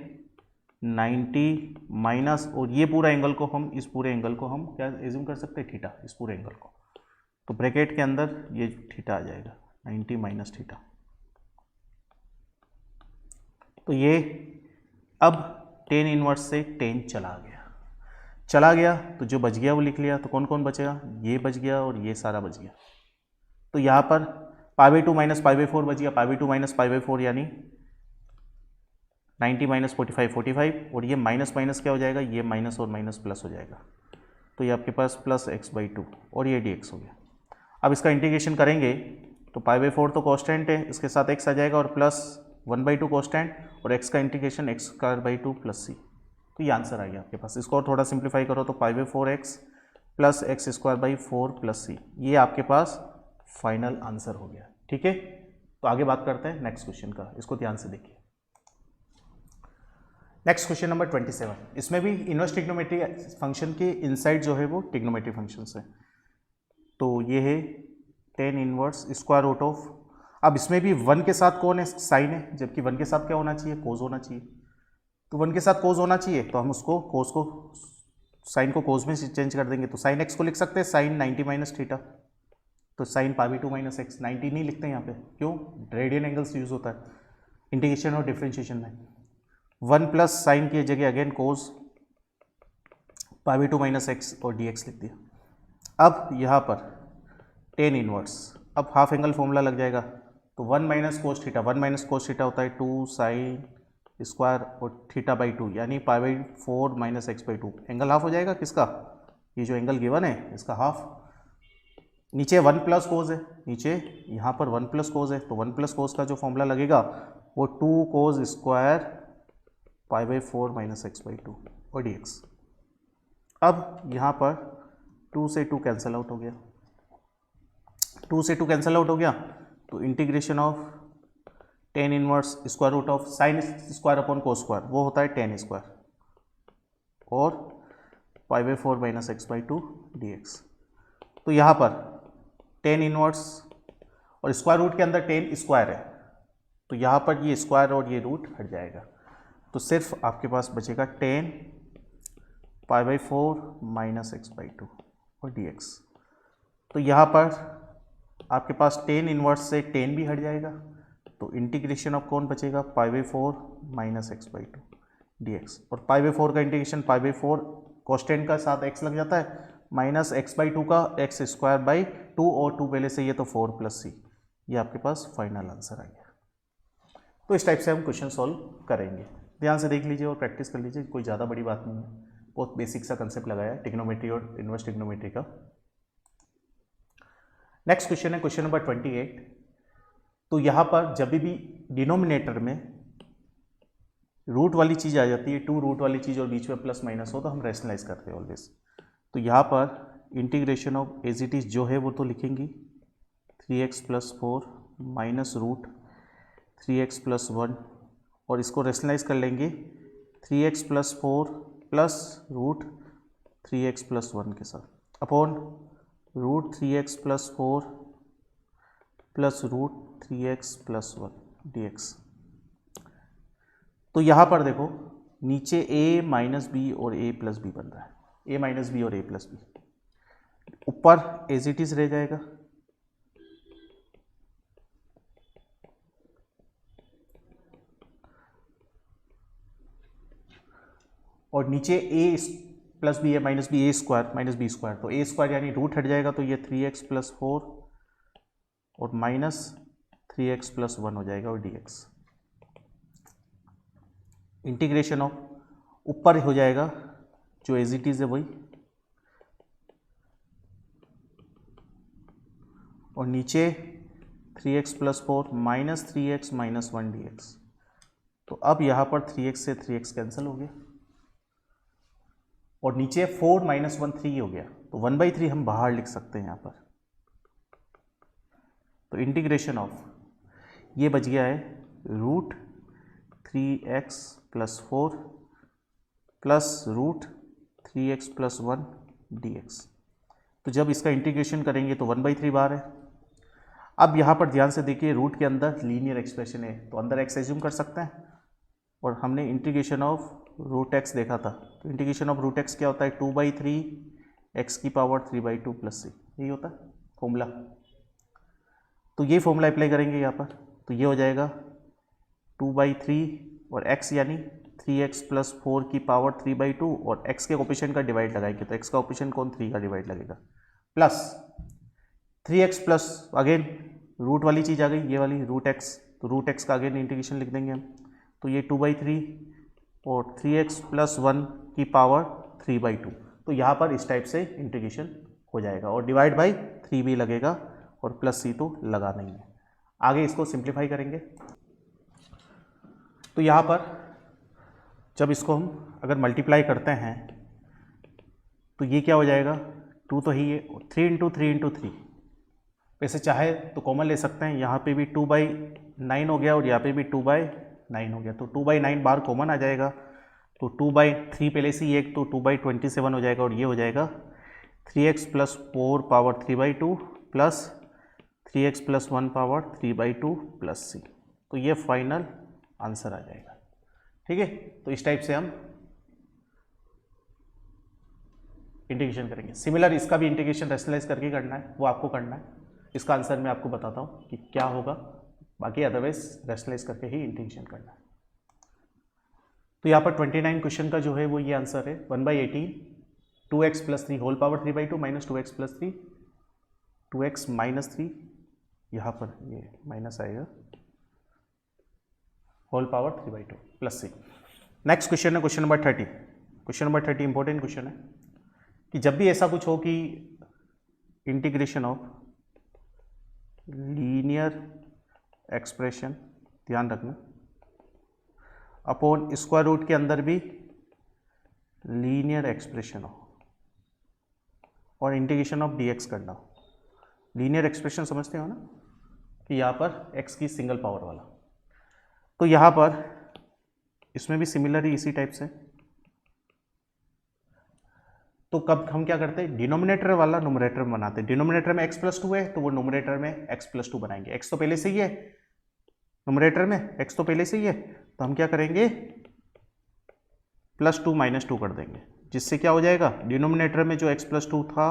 90 माइनस, और ये पूरा एंगल को हम, इस पूरे एंगल को हम क्या एज्यूम कर सकते हैं, थीटा, इस पूरे एंगल को। तो ब्रैकेट के अंदर ये थीटा आ जाएगा 90 माइनस थीटा। तो ये अब टेन इनवर्स से 10 चला गया, तो जो बच गया वो लिख लिया। तो कौन कौन बचेगा, ये बच गया और ये सारा बच गया। तो यहाँ पर π/2 माइनस π/4 बच गया, π/2 माइनस π/4 यानी 90 माइनस 45, और ये माइनस माइनस क्या हो जाएगा, ये माइनस और माइनस प्लस हो जाएगा। तो ये आपके पास प्लस x/2 और ये dx हो गया। अब इसका इंटीग्रेशन करेंगे तो π/4 तो कॉन्स्टेंट है, इसके साथ x आ जाएगा और प्लस 1/2 कॉन्स्टेंट, और x का इंटीग्रेशन x² प्लस c। तो ये आंसर आ गया आपके पास। इसको और थोड़ा सिंप्लीफाई करो तो π/4x plus x² plus c, ये आपके पास फाइनल आंसर हो गया। ठीक है, तो आगे बात करते हैं नेक्स्ट क्वेश्चन का, इसको ध्यान से देखिए। नेक्स्ट क्वेश्चन नंबर 27, इसमें भी इनवर्स ट्रिग्नोमेट्री फंक्शन के इनसाइड जो है वो ट्रिग्नोमेट्री फंक्शन है। तो ये है tan inverse square root of, अब इसमें भी 1 के साथ कौन है, साइन है, जबकि 1 के साथ क्या होना चाहिए, कोस होना चाहिए। तो 1 के साथ कोस होना चाहिए, तो हम उसको कोस को, साइन को कोस में चेंज कर देंगे। तो साइन एक्स को लिख सकते हैं साइन 90 माइनस थीटा। तो साइन π/2 माइनस एक्स, 90 नहीं लिखते यहाँ पे, क्यों, रेडियन एंगल्स यूज होता है इंटीग्रेशन और डिफरेंशिएशन में। 1 प्लस साइन की जगह अगेन कोस π/2 माइनस एक्स और dx लिख दिया। अब यहाँ पर टेन इनवर्स, अब हाफ एंगल फॉर्मूला लग जाएगा। तो 1 minus cos theta, 1 minus cos theta होता है 2 साइन स्क्वायर और θ/2 यानी π/4 माइनस x/2। एंगल हाफ हो जाएगा किसका, ये जो एंगल गिवन है इसका हाफ। नीचे 1 प्लस कोस है, नीचे यहाँ पर 1 प्लस कोस है, तो 1 प्लस कोस का जो फॉर्मूला लगेगा वो 2 कोस स्क्वायर π/4 माइनस x/2 और dx। अब यहाँ पर 2 से 2 कैंसिल आउट हो गया, 2 से 2 कैंसिल आउट हो गया, तो integration of tan inverse square root of sine square upon cos square, वो होता है टेन स्क्वायर, और π/4 माइनस x/2 dx। तो यहाँ पर टेन इनवर्स और स्क्वायर रूट के अंदर टेन स्क्वायर है, तो यहाँ पर ये स्क्वायर और ये रूट हट जाएगा, तो सिर्फ आपके पास बचेगा टेन π/4 माइनस x/2 और dx। तो यहाँ पर आपके पास टेन इनवर्स से टेन भी हट जाएगा, तो इंटीग्रेशन ऑफ कौन बचेगा, π/4 माइनस x/2 dx। और π/4 का इंटीग्रेशन, π/4 कॉन्स्टेंट का साथ x लग जाता है, माइनस x/2 का x²/2, और 2 पहले से ये तो 4 प्लस c, ये आपके पास फाइनल आंसर आ गया। तो इस टाइप से हम क्वेश्चन सॉल्व करेंगे। ध्यान से देख लीजिए और प्रैक्टिस कर लीजिए, कोई ज़्यादा बड़ी बात नहीं है, बहुत बेसिक सा कंसेप्ट लगाया है ट्रिग्नोमेट्री और इनवर्स ट्रिग्नोमेट्री का। नेक्स्ट क्वेश्चन है क्वेश्चन नंबर 28। तो यहाँ पर जब भी डिनोमिनेटर में रूट वाली चीज़ आ जाती है, 2 रूट वाली चीज़ और बीच में प्लस माइनस हो, तो हम रैशनलाइज करते हैं ऑलवेज। तो यहाँ पर integration of as it is जो है वो तो लिखेंगी 3x + 4 माइनस रूट 3x + 1, और इसको रैशनलाइज कर लेंगे 3x + 4 प्लस रूट 3x + 1 के साथ, upon root 3x + 4 plus root 3x + 1 dx। तो यहाँ पर देखो नीचे a - b और a + b बन रहा है, a - b और a + b। ऊपर एज इट इज रह जाएगा, और नीचे ए प्लस बी है minus B, a square minus B square, तो ए स्क्वायर यानी रूट हट जाएगा, तो ये 3x प्लस 4 और माइनस 3x प्लस 1 हो जाएगा और dx। इंटीग्रेशन ऑफ ऊपर हो जाएगा जो एज इट इज है वही, और नीचे 3x plus 4 minus 3x minus 1 dx। तो अब यहाँ पर 3x से 3x कैंसिल हो गया, और नीचे 4 माइनस 1 3 हो गया, तो 1/3 हम बाहर लिख सकते हैं यहाँ पर। तो इंटीग्रेशन ऑफ ये बच गया है root 3x plus 4 plus root 3x plus 1 dx। तो जब इसका इंटीग्रेशन करेंगे तो 1/3 बाहर है। अब यहाँ पर ध्यान से देखिए, रूट के अंदर लीनियर एक्सप्रेशन है तो अंदर x एज्यूम कर सकते हैं, और हमने इंटीग्रेशन ऑफ रूट एक्स देखा था, तो इंटीग्रेशन ऑफ रूट एक्स क्या होता है, 2/3 x की पावर 3/2 प्लस c, यही होता है फॉर्मूला। तो ये फॉर्मूला अप्लाई करेंगे यहाँ पर, तो ये हो जाएगा 2/3 और x यानी 3x प्लस 4 की पावर 3/2, और x के कोफिशिएंट का डिवाइड लगाएंगे, तो x का कोफिशिएंट कौन, 3 का डिवाइड लगेगा, plus 3x plus again root वाली चीज़ आ गई, ये वाली रूट x, तो रूट x का अगेन इंटीग्रेशन लिख देंगे हम, तो ये 2/3 और 3x प्लस 1 की पावर 3/2। तो यहाँ पर इस टाइप से इंटीग्रेशन हो जाएगा, और डिवाइड बाई 3 भी लगेगा, और प्लस c तो लगा नहीं है। आगे इसको सिंप्लीफाई करेंगे, तो यहाँ पर जब इसको हम अगर मल्टीप्लाई करते हैं तो ये क्या हो जाएगा, 2 तो ही है, 3 इंटू 3 इंटू 3, वैसे चाहे तो कॉमन ले सकते हैं, यहाँ पे भी 2/9 हो गया और यहाँ पे भी 2/9 हो गया, तो 2/9 बार कॉमन आ जाएगा, तो 2/3 पहले से ही एक, तो 2/27 हो जाएगा, और ये हो जाएगा 3x plus 4 power 3/2 plus 3x plus 1 power 3/2 plus c। तो ये फाइनल आंसर आ जाएगा। ठीक है, तो इस टाइप से हम इंटीग्रेशन करेंगे। सिमिलर इसका भी इंटीग्रेशन रैशनलाइज करके करना है, वो आपको करना है, इसका आंसर मैं आपको बताता हूँ कि क्या होगा, बाकी अदरवाइज रैशनलाइज करके ही इंटीग्रेशन करना है। तो यहाँ पर 29 क्वेश्चन का जो है वो ये आंसर है, 1/18 2x plus 3 whole power 3/2 minus 2x plus 3 2x minus 3, यहाँ पर ये माइनस आएगा, whole power 3/2 plus c। Next question है question number 30। Question number 30 important question है कि जब भी ऐसा कुछ हो कि इंटीग्रेशन ऑफ लीनियर एक्सप्रेशन, ध्यान रखना, अपॉन स्क्वायर रूट के अंदर भी लीनियर एक्सप्रेशन हो, और इंटीग्रेशन ऑफ dx करना हो। लीनियर एक्सप्रेशन समझते हो ना, कि यहाँ पर x की सिंगल पावर वाला, तो यहाँ पर इसमें भी सिमिलर ही इसी टाइप से। तो कब हम क्या करते हैं, डिनोमिनेटर वाला नोमिनेटर में बनाते हैं, डिनोमिनेटर में x प्लस 2 है तो वो नोमिनेटर में x प्लस 2 बनाएंगे, x तो पहले से ही है नोमिनेटर में, x तो पहले से ही है, तो हम क्या करेंगे +2 माइनस 2 कर देंगे, जिससे क्या हो जाएगा, डिनोमिनेटर में जो x प्लस 2 था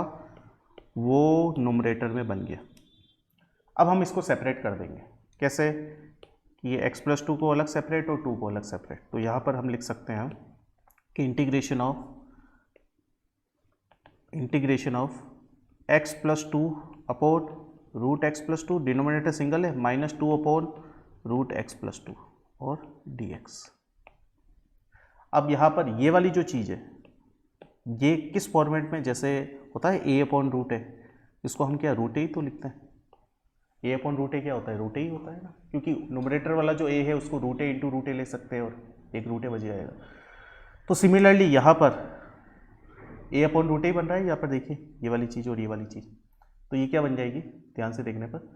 वो नोमिनेटर में बन गया। अब हम इसको सेपरेट कर देंगे, कैसे, कि ये x प्लस 2 को अलग सेपरेट और 2 को अलग सेपरेट। तो यहाँ पर हम लिख सकते हैं कि integration of x plus 2 upon root x plus 2, denominator single है, minus 2 upon root x plus 2 और dx। अब यहाँ पर ये वाली जो चीज़ है ये किस फॉर्मेट में, जैसे होता है a अपॉन रूट है, इसको हम क्या रूट ही तो लिखते हैं, a अपॉन रूट ए क्या होता है, रूट ही होता है ना, क्योंकि नोमिनेटर वाला जो a है उसको रूट ए इंटू रूट ए ले सकते हैं, और एक रूट ए बच जाएगा। तो सिमिलरली यहाँ पर a अपॉन रूट ए बन रहा है, यहाँ पर देखिए ये वाली चीज़ और ये वाली चीज़, तो ये क्या बन जाएगी, ध्यान से देखने पर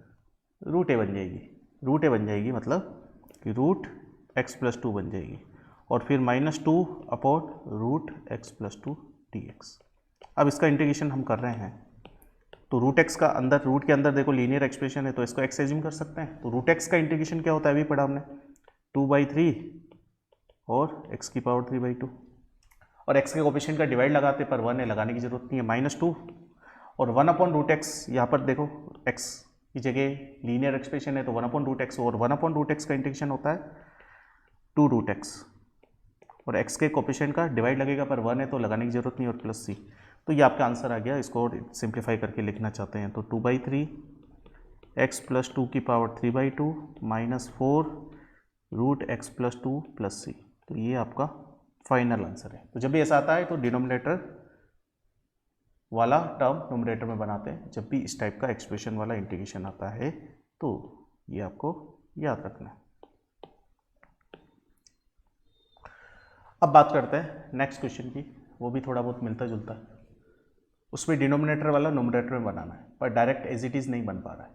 रूट ए बन जाएगी, रूट ए बन जाएगी, मतलब कि रूट एक्स प्लस 2 बन जाएगी, और फिर -2 upon root x plus 2 dx। अब इसका इंटीग्रेशन हम कर रहे हैं, तो रूट एक्स का अंदर, रूट के अंदर देखो लीनियर एक्सप्रेशन है तो इसको एक्स एज्यूम कर सकते हैं, तो रूट एक्स का इंटीग्रेशन क्या होता है अभी पढ़ा हमने, 2/3 और x की पावर 3/2, और x के कोफिशिएंट का डिवाइड लगाते पर 1 है, लगाने की जरूरत नहीं है, -2 और 1/√x यहाँ पर देखो x की जगह लीनियर एक्सप्रेशन है तो 1/√x, और 1/√x का इंटीग्रेशन होता है 2√x, और x के कोफिशिएंट का डिवाइड लगेगा पर 1 है तो लगाने की जरूरत नहीं, और प्लस c। तो ये आपका आंसर आ गया। इसको और सिंप्लीफाई करके लिखना चाहते हैं तो 2/3 x + 2 की पावर 3/2 -4 √x + 2 + c। तो ये आपका फाइनल आंसर है। तो जब भी ऐसा आता है तो डिनोमिनेटर वाला टर्म नोमिनेटर में बनाते हैं, जब भी इस टाइप का एक्सप्रेशन वाला इंटीग्रेशन आता है तो ये आपको याद रखना है। अब बात करते हैं नेक्स्ट क्वेश्चन की, वो भी थोड़ा बहुत मिलता जुलता है। उसमें डिनोमिनेटर वाला नोमिनेटर में बनाना है, पर डायरेक्ट एज इट इज़ नहीं बन पा रहा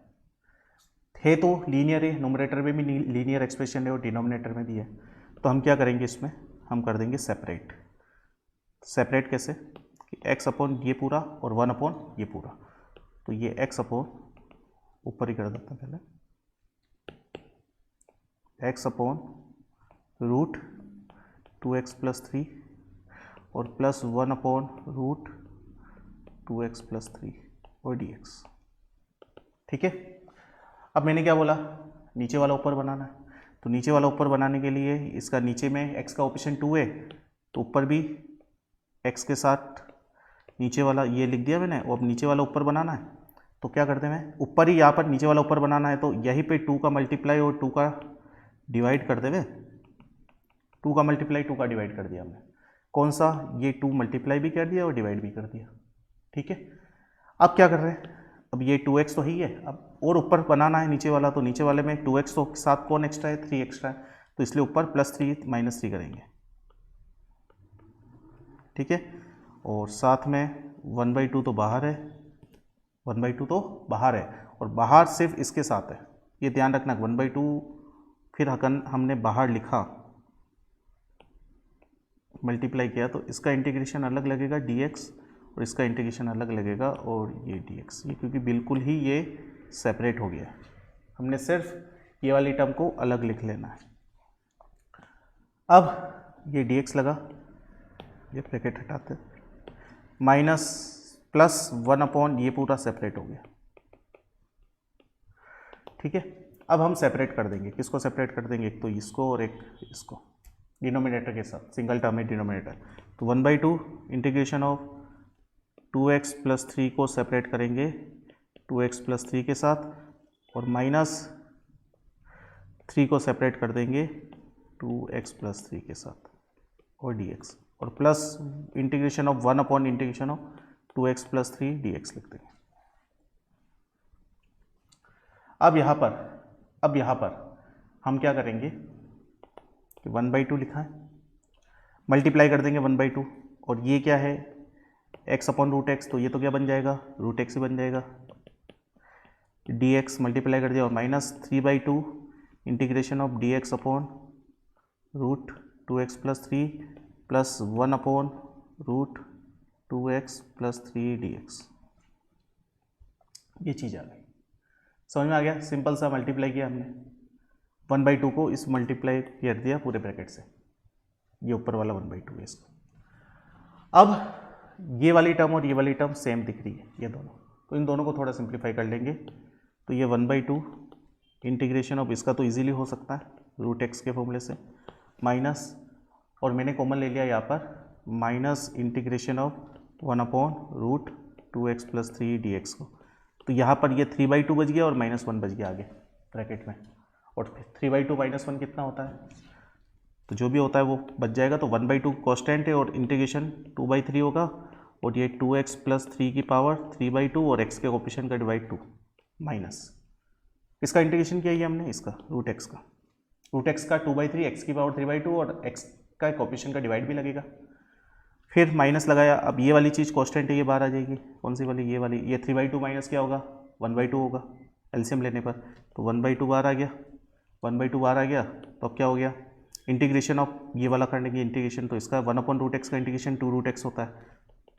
है तो लीनियर है, नोमिनेटर में भी लीनियर एक्सप्रेशन है और डिनोमिनेटर में भी है। तो हम क्या करेंगे, इसमें हम कर देंगे सेपरेट। सेपरेट कैसे कि x/ ये पूरा और 1/ ये पूरा, तो ये x/ ऊपर ही कर देता पहले, x/√2x + 3 और प्लस 1/√2x + 3 और dx। ठीक है। अब मैंने क्या बोला, नीचे वाला ऊपर बनाना है, तो नीचे वाला ऊपर बनाने के लिए इसका नीचे में x का ऑप्शन 2 है तो ऊपर भी x के साथ नीचे वाला ये लिख दिया मैंने, और अब नीचे वाला ऊपर बनाना है। तो क्या करते हैं, ऊपर ही यहाँ पर नीचे वाला ऊपर बनाना है तो यहीं पे 2 का मल्टीप्लाई और 2 का डिवाइड कर देवे। 2 का मल्टीप्लाई 2 का डिवाइड कर दिया हमने, कौन सा, ये 2 मल्टीप्लाई भी कर दिया और डिवाइड भी कर दिया। ठीक है। अब क्या कर रहे हैं, अब ये 2x तो ही है, अब और ऊपर बनाना है नीचे वाला, तो नीचे वाले में 2x तो साथ कौन एक्स्ट्रा है, 3 एक्स्ट्रा है, तो इसलिए ऊपर +3 -3 करेंगे। ठीक है। और साथ में 1/2 तो बाहर है, 1/2 तो बाहर है, और बाहर सिर्फ इसके साथ है, ये ध्यान रखना। 1/2 फिर हमने बाहर लिखा, मल्टीप्लाई किया, तो इसका इंटीग्रेशन अलग लगेगा dx और इसका इंटीग्रेशन अलग लगेगा, और ये dx, ये क्योंकि बिल्कुल ही ये सेपरेट हो गया, हमने सिर्फ ये वाली टर्म को अलग लिख लेना है। अब ये dx लगा, ये ब्रैकेट हटाते, माइनस प्लस 1/ ये पूरा सेपरेट हो गया। ठीक है। अब हम सेपरेट कर देंगे, किसको सेपरेट कर देंगे, एक तो इसको और एक इसको, डिनोमिनेटर के साथ, सिंगल टर्म है डिनोमिनेटर। तो 1/2 इंटीग्रेशन ऑफ 2x + 3 को सेपरेट करेंगे 2x + 3 के साथ, और -3 को सेपरेट कर देंगे 2x + 3 के साथ और dx, और plus integration of 1/ integration of 2x + 3 dx लिख देंगे। अब यहाँ पर हम क्या करेंगे कि 1/2 लिखा है, मल्टीप्लाई कर देंगे 1/2, और ये क्या है x/√x, तो ये तो क्या बन जाएगा, √x ही बन जाएगा, dx मल्टीप्लाई कर दिया, और -3/2 integration of dx/√2x + 3 plus 1/√2x + 3 dx। ये चीज़ आ गई, समझ में आ गया, सिंपल सा मल्टीप्लाई किया हमने, 1/2 को इस मल्टीप्लाई कर दिया पूरे ब्रैकेट से, ये ऊपर वाला 1/2 है इसको। अब ये वाली टर्म और ये वाली टर्म सेम दिख रही है, ये दोनों, तो इन दोनों को थोड़ा सिंप्लीफाई कर लेंगे, तो ये 1/2 इंटीग्रेशन ऑफ इसका तो इजीली हो सकता है √x के फॉर्मूले से, माइनस, और मैंने कॉमन ले लिया यहाँ पर, minus integration of 1/√2x + 3 dx को, तो यहाँ पर ये 3/2 बच गया और -1 बच गया आगे ब्रैकेट में, और 3/2 -1 कितना होता है, तो जो भी होता है वो बच जाएगा। तो 1/2 कॉन्स्टेंट है और इंटीग्रेशन 2/3 होगा, और ये 2x + 3 की पावर 3/2 और x के कोफिशिएंट का डिवाइड 2 माइनस, इसका इंटीग्रेशन किया है हमने, इसका √x का, √x का 2/3 x की पावर 3/2 और x का कोफिशिएंट का डिवाइड भी लगेगा, फिर माइनस लगाया। अब ये वाली चीज़ कॉन्स्टेंट है, ये बाहर आ जाएगी, कौन सी वाली, ये वाली, ये 3/2 माइनस क्या होगा 1/2 होगा एलसीएम लेने पर, तो 1/2 बाहर आ गया, 1/2 बाहर आ गया, तो अब क्या हो गया, इंटीग्रेशन ऑफ ये वाला करने की इंटीग्रेशन, तो इसका 1/√x का इंटीग्रेशन 2√x होता है,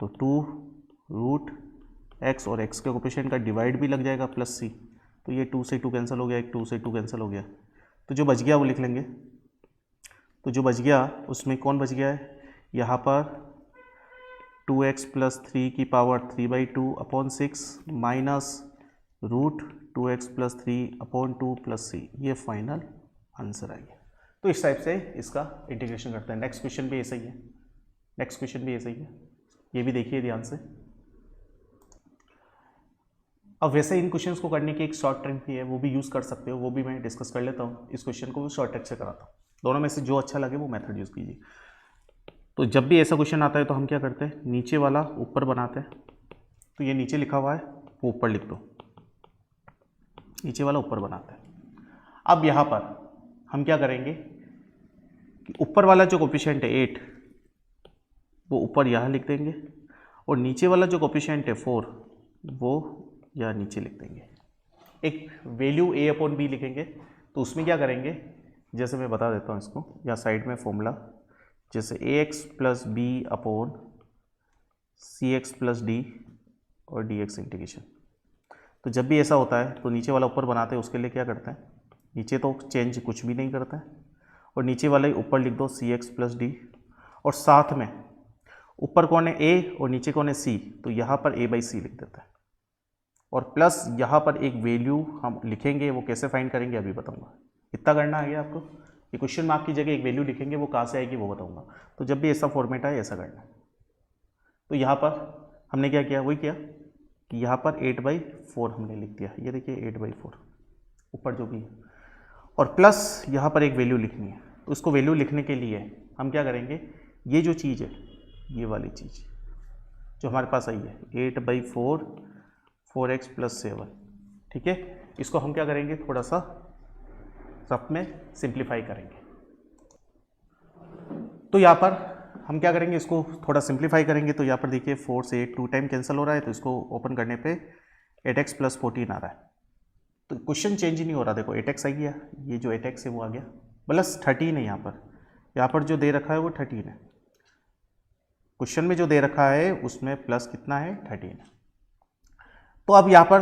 तो 2√x और x के कोफिशिएंट का डिवाइड भी लग जाएगा प्लस c, तो ये 2 से 2 कैंसिल हो गया, एक 2 से 2 कैंसिल हो गया, तो जो बच गया वो लिख लेंगे। तो जो बच गया उसमें कौन बच गया है, यहाँ पर 2x प्लस 3 की power 3/2 upon 6 minus root 2x plus 3 upon 2 plus c, ये फाइनल आंसर आ गया। तो इस टाइप से इसका इंटीग्रेशन करते हैं। नेक्स्ट क्वेश्चन भी ऐसा ही है, नेक्स्ट क्वेश्चन भी ऐसा ही है, ये भी देखिए ध्यान से। अब वैसे इन क्वेश्चंस को करने की एक शॉर्ट ट्रिक भी है, वो भी यूज़ कर सकते हो, वो भी मैं डिस्कस कर लेता हूँ। इस क्वेश्चन को शॉर्ट ट्रिक से कराता हूँ, दोनों में से जो अच्छा लगे वो मेथड यूज़ कीजिए। तो जब भी ऐसा क्वेश्चन आता है तो हम क्या करते हैं, नीचे वाला ऊपर बनाते हैं। तो ये नीचे लिखा हुआ है वो ऊपर लिख दो, नीचे वाला ऊपर बनाते हैं। अब यहाँ पर हम क्या करेंगे कि ऊपर वाला जो कोफिशिएंट है 8 वो ऊपर यहाँ लिख देंगे, और नीचे वाला जो कोफिशिएंट है 4 वो यहाँ नीचे लिख देंगे। एक वैल्यू a अपॉन बी लिखेंगे। तो उसमें क्या करेंगे, जैसे मैं बता देता हूँ इसको, या साइड में फॉर्मूला, जैसे ax plus b upon cx plus d और dx इंटीग्रेशन। तो जब भी ऐसा होता है तो नीचे वाला ऊपर बनाते हैं, उसके लिए क्या करते हैं, नीचे तो चेंज कुछ भी नहीं करता है, और नीचे वाला ही ऊपर लिख दो cx प्लस डी, और साथ में ऊपर कौन है a और नीचे कौन है c, तो यहाँ पर a/c लिख देता है, और प्लस यहाँ पर एक वैल्यू हम लिखेंगे, वो कैसे फाइंड करेंगे अभी बताऊंगा। इतना करना आ गया आपको, ये क्वेश्चन मार्क की जगह एक वैल्यू लिखेंगे, वो कहाँ से आएगी वो बताऊंगा। तो जब भी ऐसा फॉर्मेट आए ऐसा करना। तो यहाँ पर हमने क्या किया, वही किया कि यहाँ पर 8/4 हमने लिख दिया, ये देखिए 8/4 ऊपर जो भी है, और प्लस यहाँ पर एक वैल्यू लिखनी है। तो उसको वैल्यू लिखने के लिए हम क्या करेंगे, ये जो चीज़ है, ये वाली चीज़ जो हमारे पास आई है 8/4 4x प्लस 7, ठीक है, इसको हम क्या करेंगे, थोड़ा सा रफ में सिंप्लीफाई करेंगे। तो यहाँ पर हम क्या करेंगे, इसको थोड़ा सिंप्लीफाई करेंगे। तो यहाँ पर देखिए 4 से 8 2 टाइम कैंसिल हो रहा है, तो इसको ओपन करने पे 8x प्लस 14 आ रहा है। तो क्वेश्चन चेंज ही नहीं हो रहा, देखो 8x आ गया, ये जो 8x है वो आ गया, प्लस 13 है यहाँ पर जो दे रखा है वो 13 है, क्वेश्चन में जो दे रखा है उसमें प्लस कितना है 13 है। तो अब यहाँ पर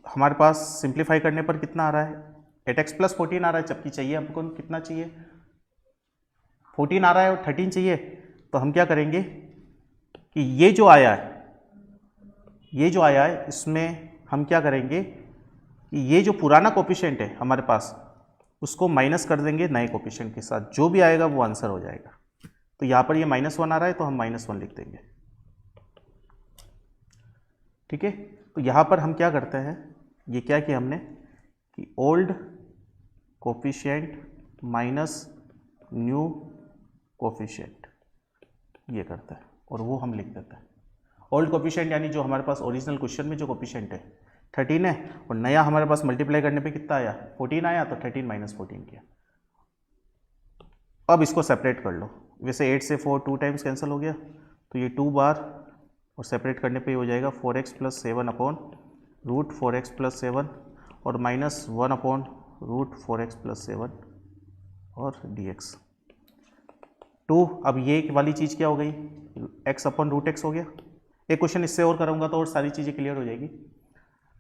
हमारे पास सिंप्लीफाई करने पर कितना आ रहा है, 8x प्लस 14 आ रहा है, जबकि चाहिए हमको कितना चाहिए, 14 आ रहा है और 13 चाहिए। तो हम क्या करेंगे कि ये जो आया है इसमें हम क्या करेंगे कि ये जो पुराना कोफिशिएंट है हमारे पास उसको माइनस कर देंगे नए कोफिशिएंट के साथ, जो भी आएगा वो आंसर हो जाएगा। तो यहाँ पर ये -1 आ रहा है तो हम -1 लिख देंगे, ठीक है। तो यहाँ पर हम क्या करते हैं, ये क्या किया हमने कि old coefficient minus new coefficient, ये करता है और वो हम लिख देते हैं। ओल्ड कोफिशिएंट यानी जो हमारे पास ओरिजिनल क्वेश्चन में जो कोफिशिएंट है 13 है, और नया हमारे पास मल्टीप्लाई करने पे कितना आया 14 आया, तो 13 माइनस 14 किया। अब इसको सेपरेट कर लो, वैसे 8 से 4 2 टाइम्स कैंसिल हो गया, तो ये 2 बार, और सेपरेट करने पे हो जाएगा 4x plus 7 upon root 4x plus 7 और -1 अपॉन रूट 4x प्लस 7 और dx 2। अब ये वाली चीज़ क्या हो गई, x अपॉन रूट एक्स हो गया। एक क्वेश्चन इससे और कराऊंगा तो और सारी चीज़ें क्लियर हो जाएगी।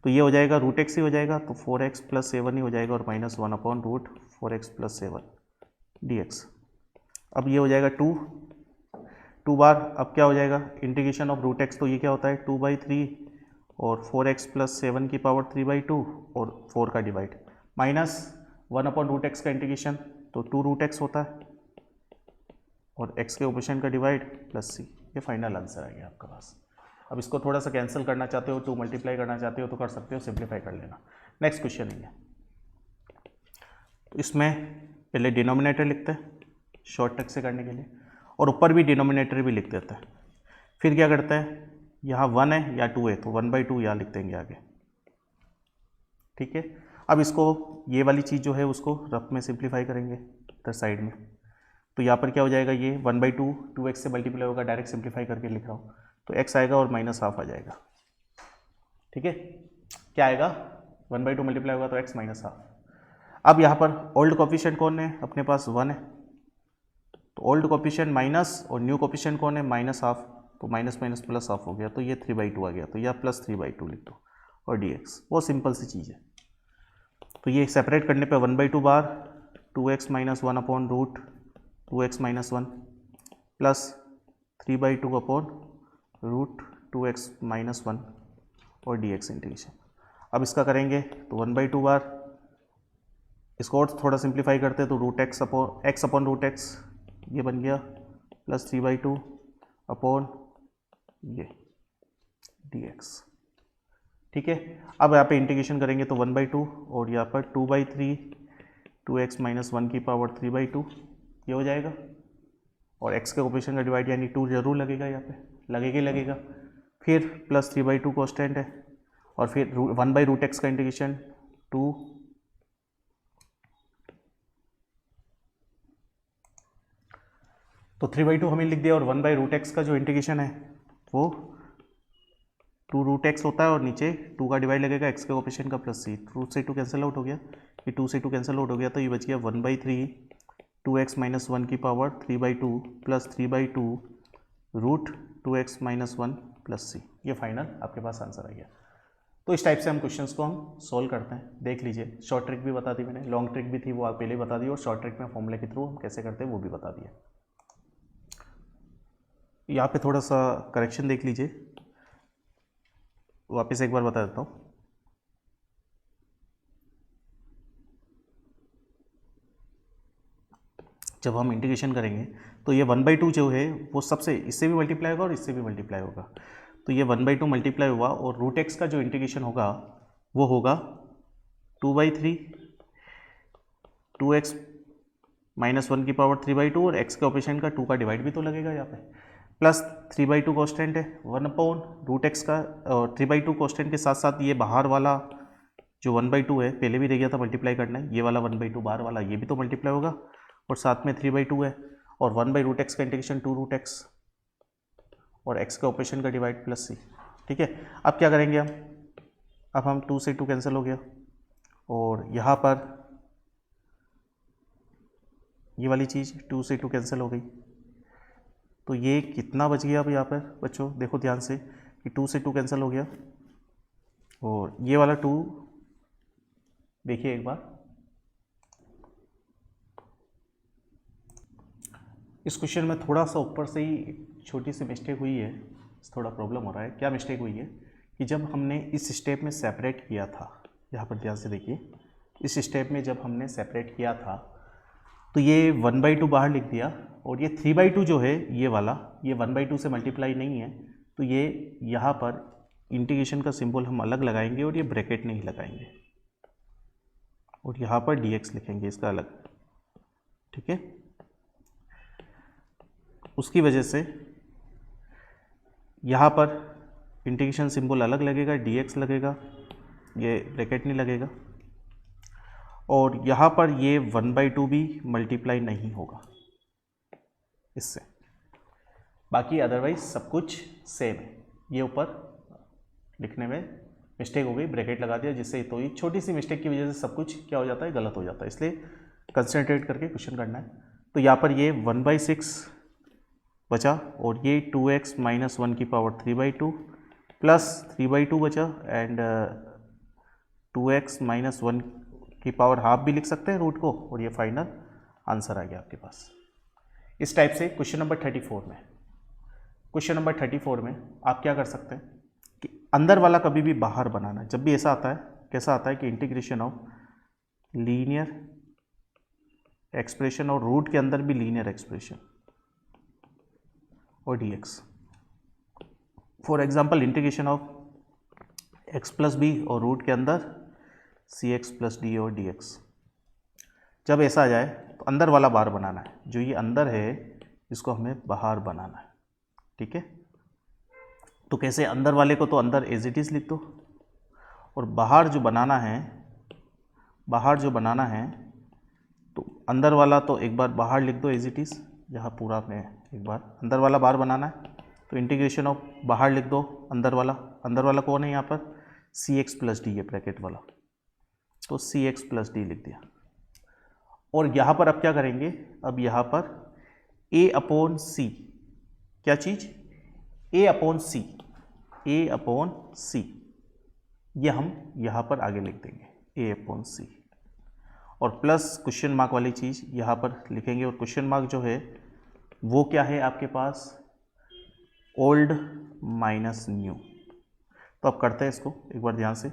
तो ये हो जाएगा रूट एक्स ही हो जाएगा, तो 4x प्लस 7 ही हो जाएगा, और -1 upon root 4x plus 7 dx। अब ये हो जाएगा 2 बार, अब क्या हो जाएगा इंटीग्रेशन ऑफ रूट एक्स, तो ये क्या होता है 2/3 और 4x प्लस 7 की पावर 3/2 और 4 का डिवाइड, -1 अपॉन रूट एक्स का इंटीग्रेशन, तो 2 रूट एक्स होता है, और x के ऑपोजिशन का डिवाइड प्लस c, ये फाइनल आंसर आ गया आपका पास। अब इसको थोड़ा सा कैंसिल करना चाहते हो, 2 मल्टीप्लाई करना चाहते हो तो कर सकते हो, सिंप्लीफाई कर लेना। नेक्स्ट क्वेश्चन है, तो इसमें पहले डिनोमिनेटर लिखते हैं शॉर्ट ट्रिक से करने के लिए, और ऊपर भी डिनोमिनेटर भी लिख देते हैं। फिर क्या करते हैं, यहाँ 1 है या 2 है, तो 1/2 यहाँ लिख देंगे आगे, ठीक है। अब इसको ये वाली चीज़ जो है उसको रफ में सिंप्लीफाई करेंगे इधर साइड में, तो यहाँ पर क्या हो जाएगा, ये 1/2 2x से मल्टीप्लाई होगा, डायरेक्ट सिंप्लीफाई करके लिख रहा हूँ, तो x आएगा और -1/2 आ जाएगा, ठीक है। क्या आएगा 1/2 मल्टीप्लाई होगा तो x -1/2। अब यहाँ पर ओल्ड कोफिशिएंट कौन है अपने पास 1 है, तो ओल्ड कोफिशिएंट माइनस और न्यू कोफिशिएंट कौन है -1/2, तो माइनस माइनस प्लस हाफ हो गया, तो ये 3/2 आ गया, तो यह प्लस 3/2 लिख दो, और dx वो सिंपल सी चीज़ है। तो ये सेपरेट करने पे 1/2 बार 2x minus 1 upon root 2x minus 1 plus 3/2 upon √2x-1 और dx इंटीग्रेशन। अब इसका करेंगे तो 1/2 बार, इसको और थोड़ा सिंप्लीफाई करते हैं तो x/√x ये बन गया प्लस 3/2 अपॉन ये dx। ठीक है, अब यहाँ पे इंटीग्रेशन करेंगे तो 1/2 और यहाँ पर 2/3 2x-1 की पावर 3/2 ये हो जाएगा। और x के कोफिशिएंट का डिवाइड यानी 2 जरूर लगेगा, यहाँ पे लगेगा ही लगेगा। फिर प्लस 3/2 कॉन्स्टेंट है और फिर 1/√x का इंटीग्रेशन 2 तो 3/2 हमें लिख दिया और 1/√x का जो इंटीग्रेशन है वो 2√x होता है और नीचे 2 का डिवाइड लगेगा x के कोफिशिएंट का प्लस c। 2 से 2 कैंसिल आउट हो गया, ये 2 से 2 कैंसिल आउट हो गया तो ये बच गया 1/3 2x-1 की power 3/2 plus 3/2 √2x-1 plus c। ये फाइनल आपके पास आंसर आ गया। तो इस टाइप से हम क्वेश्चंस को हम सॉल्व करते हैं। देख लीजिए, शॉर्ट ट्रिक भी बता दी मैंने, लॉन्ग ट्रिक भी थी वो आप पहले बता दी, और शॉर्ट ट्रिक में फॉर्मूले के थ्रू हम कैसे करते हैं वो भी बता दिया। यहाँ पे थोड़ा सा करेक्शन देख लीजिए, वापस एक बार बता देता हूँ। जब हम इंटीग्रेशन करेंगे तो ये 1/2 जो है वो सबसे इससे भी मल्टीप्लाई होगा और इससे भी मल्टीप्लाई होगा, तो ये 1/2 मल्टीप्लाई हुआ और √x का जो इंटीग्रेशन होगा वो होगा 2/3 2x-1 की पावर 3/2 और x के ऑपरेशन का 2 का डिवाइड भी तो लगेगा यहाँ पे, प्लस 3/2 कॉन्स्टेंट है 1/√x का, और 3/2 कॉन्स्टेंट के साथ साथ ये बाहर वाला जो 1/2 है पहले भी दे गया था मल्टीप्लाई करना है, ये वाला 1/2 बाहर वाला ये भी तो मल्टीप्लाई होगा और साथ में 3/2 है और 1/√x का इंटीग्रेशन 2√x और x के ऑपरेशन का डिवाइड प्लस c। ठीक है, अब क्या करेंगे हम, अब हम 2 से 2 कैंसिल हो गया और यहाँ पर ये वाली चीज़ 2 से 2 कैंसिल हो गई, तो ये कितना बच गया अब यहाँ पर बच्चों देखो ध्यान से कि 2 से 2 कैंसिल हो गया और ये वाला 2 देखिए एक बार, इस क्वेश्चन में थोड़ा सा ऊपर से ही छोटी सी मिस्टेक हुई है, थोड़ा प्रॉब्लम हो रहा है। क्या मिस्टेक हुई है कि जब हमने इस स्टेप में सेपरेट किया था, यहाँ पर ध्यान से देखिए, इस स्टेप में जब हमने सेपरेट किया था तो ये 1/2 बाहर लिख दिया और ये 3/2 जो है ये वाला, ये 1/2 से मल्टीप्लाई नहीं है, तो ये यहाँ पर इंटीग्रेशन का सिंबल हम अलग लगाएंगे और ये ब्रैकेट नहीं लगाएंगे और यहाँ पर dx लिखेंगे इसका अलग। ठीक है, उसकी वजह से यहाँ पर इंटीग्रेशन सिंबल अलग लगेगा, dx लगेगा, ये ब्रैकेट नहीं लगेगा और यहाँ पर ये 1/2 भी मल्टीप्लाई नहीं होगा इससे, बाकी अदरवाइज सब कुछ सेम है। ये ऊपर लिखने में मिस्टेक हो गई, ब्रैकेट लगा दिया जिससे, तो ये छोटी सी मिस्टेक की वजह से सब कुछ क्या हो जाता है, गलत हो जाता है, इसलिए कंसंट्रेट करके क्वेश्चन करना है। तो यहाँ पर ये 1/6 बचा और ये 2x-1 की पावर 3/2 प्लस 3/2 बचा एंड 2x-1 की पावर हाफ भी लिख सकते हैं रूट को, और ये फाइनल आंसर आ गया आपके पास। इस टाइप से क्वेश्चन नंबर 34 में आप क्या कर सकते हैं कि अंदर वाला कभी भी बाहर बनाना है। जब भी ऐसा आता है, कैसा आता है कि इंटीग्रेशन ऑफ लीनियर एक्सप्रेशन और रूट के अंदर भी लीनियर एक्सप्रेशन और dx, for example integration of x plus b और रूट के अंदर cx प्लस डी और dx। जब ऐसा आ जाए तो अंदर वाला बाहर बनाना है, जो ये अंदर है इसको हमें बाहर बनाना है। ठीक है, तो कैसे, अंदर वाले को तो अंदर एज इट इज़ लिख दो और बाहर जो बनाना है तो अंदर वाला तो एक बार बाहर लिख दो एज इट इज़, यहाँ पूरा में एक बार अंदर वाला बाहर बनाना है तो इंटीग्रेशन ऑफ बाहर लिख दो अंदर वाला कौन है यहाँ पर, cx प्लस डी है ब्रैकेट वाला, तो cx प्लस डी लिख दिया। और यहाँ पर अब क्या करेंगे, अब यहाँ पर a/c, क्या चीज़, a/c ये हम यहाँ पर आगे लिख देंगे a/c और प्लस क्वेश्चन मार्क वाली चीज़ यहाँ पर लिखेंगे, और क्वेश्चन मार्क जो है वो क्या है आपके पास, ओल्ड माइनस न्यू। तो अब करते हैं इसको एक बार ध्यान से।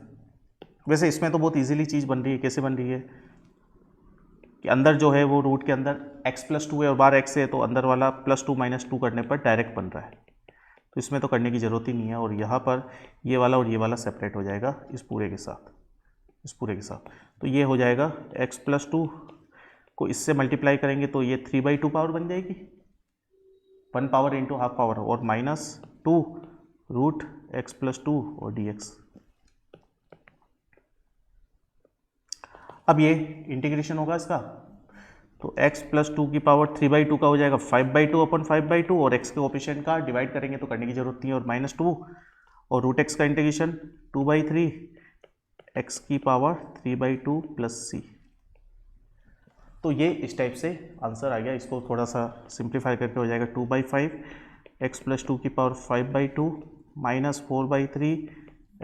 वैसे इसमें तो बहुत इजीली चीज़ बन रही है। कैसे बन रही है कि अंदर जो है वो रूट के अंदर x+2 है और बाहर x है, तो अंदर वाला +2 - 2 करने पर डायरेक्ट बन रहा है, तो इसमें तो करने की ज़रूरत ही नहीं है। और यहाँ पर ये वाला और ये वाला सेपरेट हो जाएगा इस पूरे के साथ, इस पूरे के साथ। तो ये हो जाएगा x+2 को इससे मल्टीप्लाई करेंगे तो ये 3/2 पावर बन जाएगी, 1 पावर इंटू हाफ पावर, और -2 रूट x+2 और dx। अब ये इंटीग्रेशन होगा इसका, तो x+2 की पावर 3/2 का हो जाएगा 5/2 अपॉन 5/2, और x के कोफिशिएंट का डिवाइड करेंगे तो करने की जरूरत नहीं है, और -2 और रूट x का इंटीग्रेशन 2/3 x की पावर 3/2 प्लस c। तो ये इस टाइप से आंसर आ गया। इसको थोड़ा सा सिंप्लीफाई करके हो जाएगा 2/5 x+2 की पावर 5/2 -4/3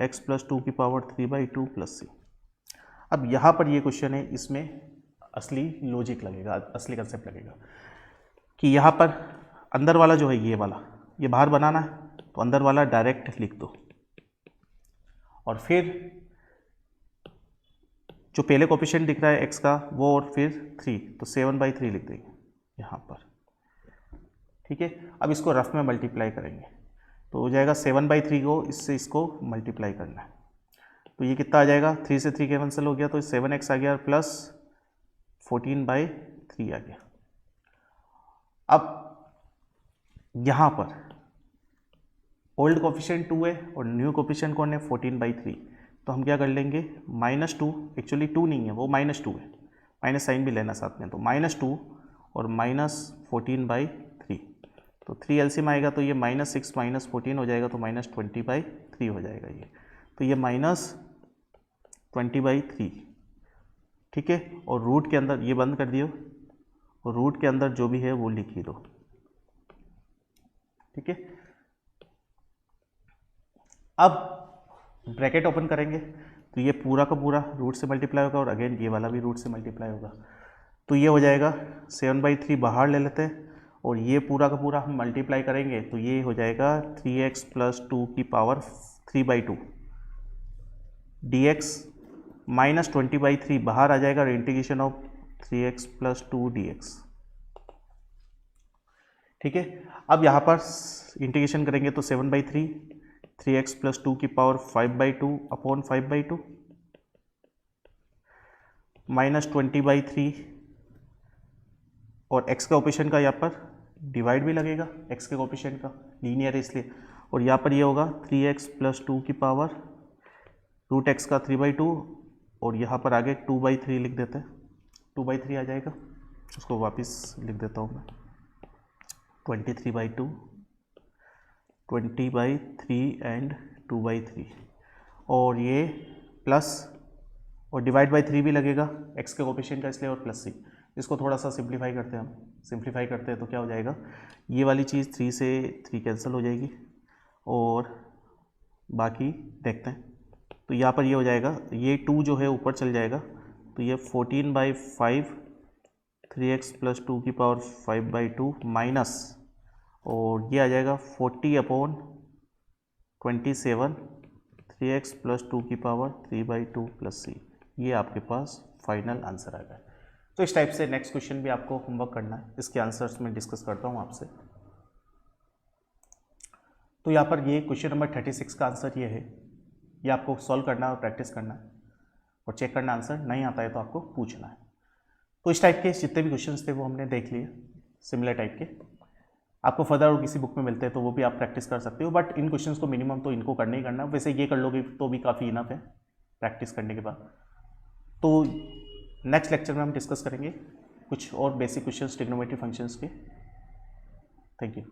x+2 की पावर 3/2 प्लस c। अब यहाँ पर ये क्वेश्चन है, इसमें असली लॉजिक लगेगा, असली कंसेप्ट लगेगा कि यहाँ पर अंदर वाला जो है ये वाला, ये बाहर बनाना है, तो अंदर वाला डायरेक्ट लिख दो, और फिर जो पहले कोफिशिएंट दिख रहा है x का वो, और फिर 3, तो 7/3 लिख देंगे यहाँ पर। ठीक है, अब इसको रफ में मल्टीप्लाई करेंगे तो हो जाएगा 7/3 को इससे इसको मल्टीप्लाई करना है, तो ये कितना आ जाएगा, 3 से 3 कैंसिल हो गया, तो 7x आ गया प्लस 14/3 आ गया। अब यहाँ पर ओल्ड कोफिशिएंट 2 है और न्यू कोफिशिएंट कौन है, 14/3, तो हम क्या कर लेंगे -2, एक्चुअली 2 नहीं है वो -2 है, माइनस साइन भी लेना साथ में, तो -2 और -14/3, तो 3 एलसीएम आएगा तो ये -6 -14 हो जाएगा, तो -20/3 हो जाएगा ये, तो ये -20/3। ठीक है, और रूट के अंदर ये बंद कर दियो, और रूट के अंदर जो भी है वो लिख ही दो। ठीक है, अब ब्रैकेट ओपन करेंगे तो ये पूरा का पूरा रूट से मल्टीप्लाई होगा, और अगेन ये वाला भी रूट से मल्टीप्लाई होगा, तो ये हो जाएगा 7/3 बाहर ले लेते हैं, और ये पूरा का पूरा हम मल्टीप्लाई करेंगे तो ये हो जाएगा 3x + 2 की पावर 3/2 dx -20/3 बाहर आ जाएगा, और इंटीग्रेशन ऑफ 3x + 2 dx। ठीक है, अब यहाँ पर इंटीग्रेशन करेंगे तो 7/3 3x + 2 की पावर 5/2 अपॉन 5/2 -20/3, और x का कोफिशिएंट का यहाँ पर डिवाइड भी लगेगा, x के कोफिशिएंट का लीनियर है इसलिए, और यहाँ पर ये होगा 3x + 2 की पावर रूट x का 3/2, और यहाँ पर आगे 2/3 लिख देते हैं, 2/3 आ जाएगा, उसको वापस लिख देता हूँ मैं 23/2 20/3 एंड 2/3, और ये प्लस और डिवाइड बाई 3 भी लगेगा x के कोफिशिएंट का इसलिए, और प्लस c। इसको थोड़ा सा सिंप्लीफाई करते हैं, हम सिंप्लीफाई करते हैं तो क्या हो जाएगा, ये वाली चीज़ 3 से 3 कैंसिल हो जाएगी, और बाकी देखते हैं, तो यहाँ पर ये हो जाएगा, ये 2 जो है ऊपर चल जाएगा, तो ये 14/5 3x + 2 की पावर 5/2 माइनस, और ये आ जाएगा 40/27 3x + 2 की पावर 3/2 प्लस c। ये आपके पास फाइनल आंसर आ गया। तो इस टाइप से नेक्स्ट क्वेश्चन भी आपको होमवर्क करना है, इसके आंसर्स मैं डिस्कस करता हूँ आपसे। तो यहाँ पर ये क्वेश्चन नंबर 36 का आंसर ये है, ये आपको सॉल्व करना है और प्रैक्टिस करना है और चेक करना, आंसर नहीं आता है तो आपको पूछना है। तो इस टाइप के जितने भी क्वेश्चंस थे वो हमने देख लिए, सिमिलर टाइप के। आपको फर्दर और किसी बुक में मिलते हैं तो वो भी आप प्रैक्टिस कर सकते हो, बट इन क्वेश्चंस को मिनिमम तो इनको करना ही करना, वैसे ये कर लोगे तो भी काफ़ी इनफ है प्रैक्टिस करने के बाद। तो नेक्स्ट लेक्चर में हम डिस्कस करेंगे कुछ और बेसिक क्वेश्चंस ट्रिग्नोमेट्री फंक्शंस के। Thank you.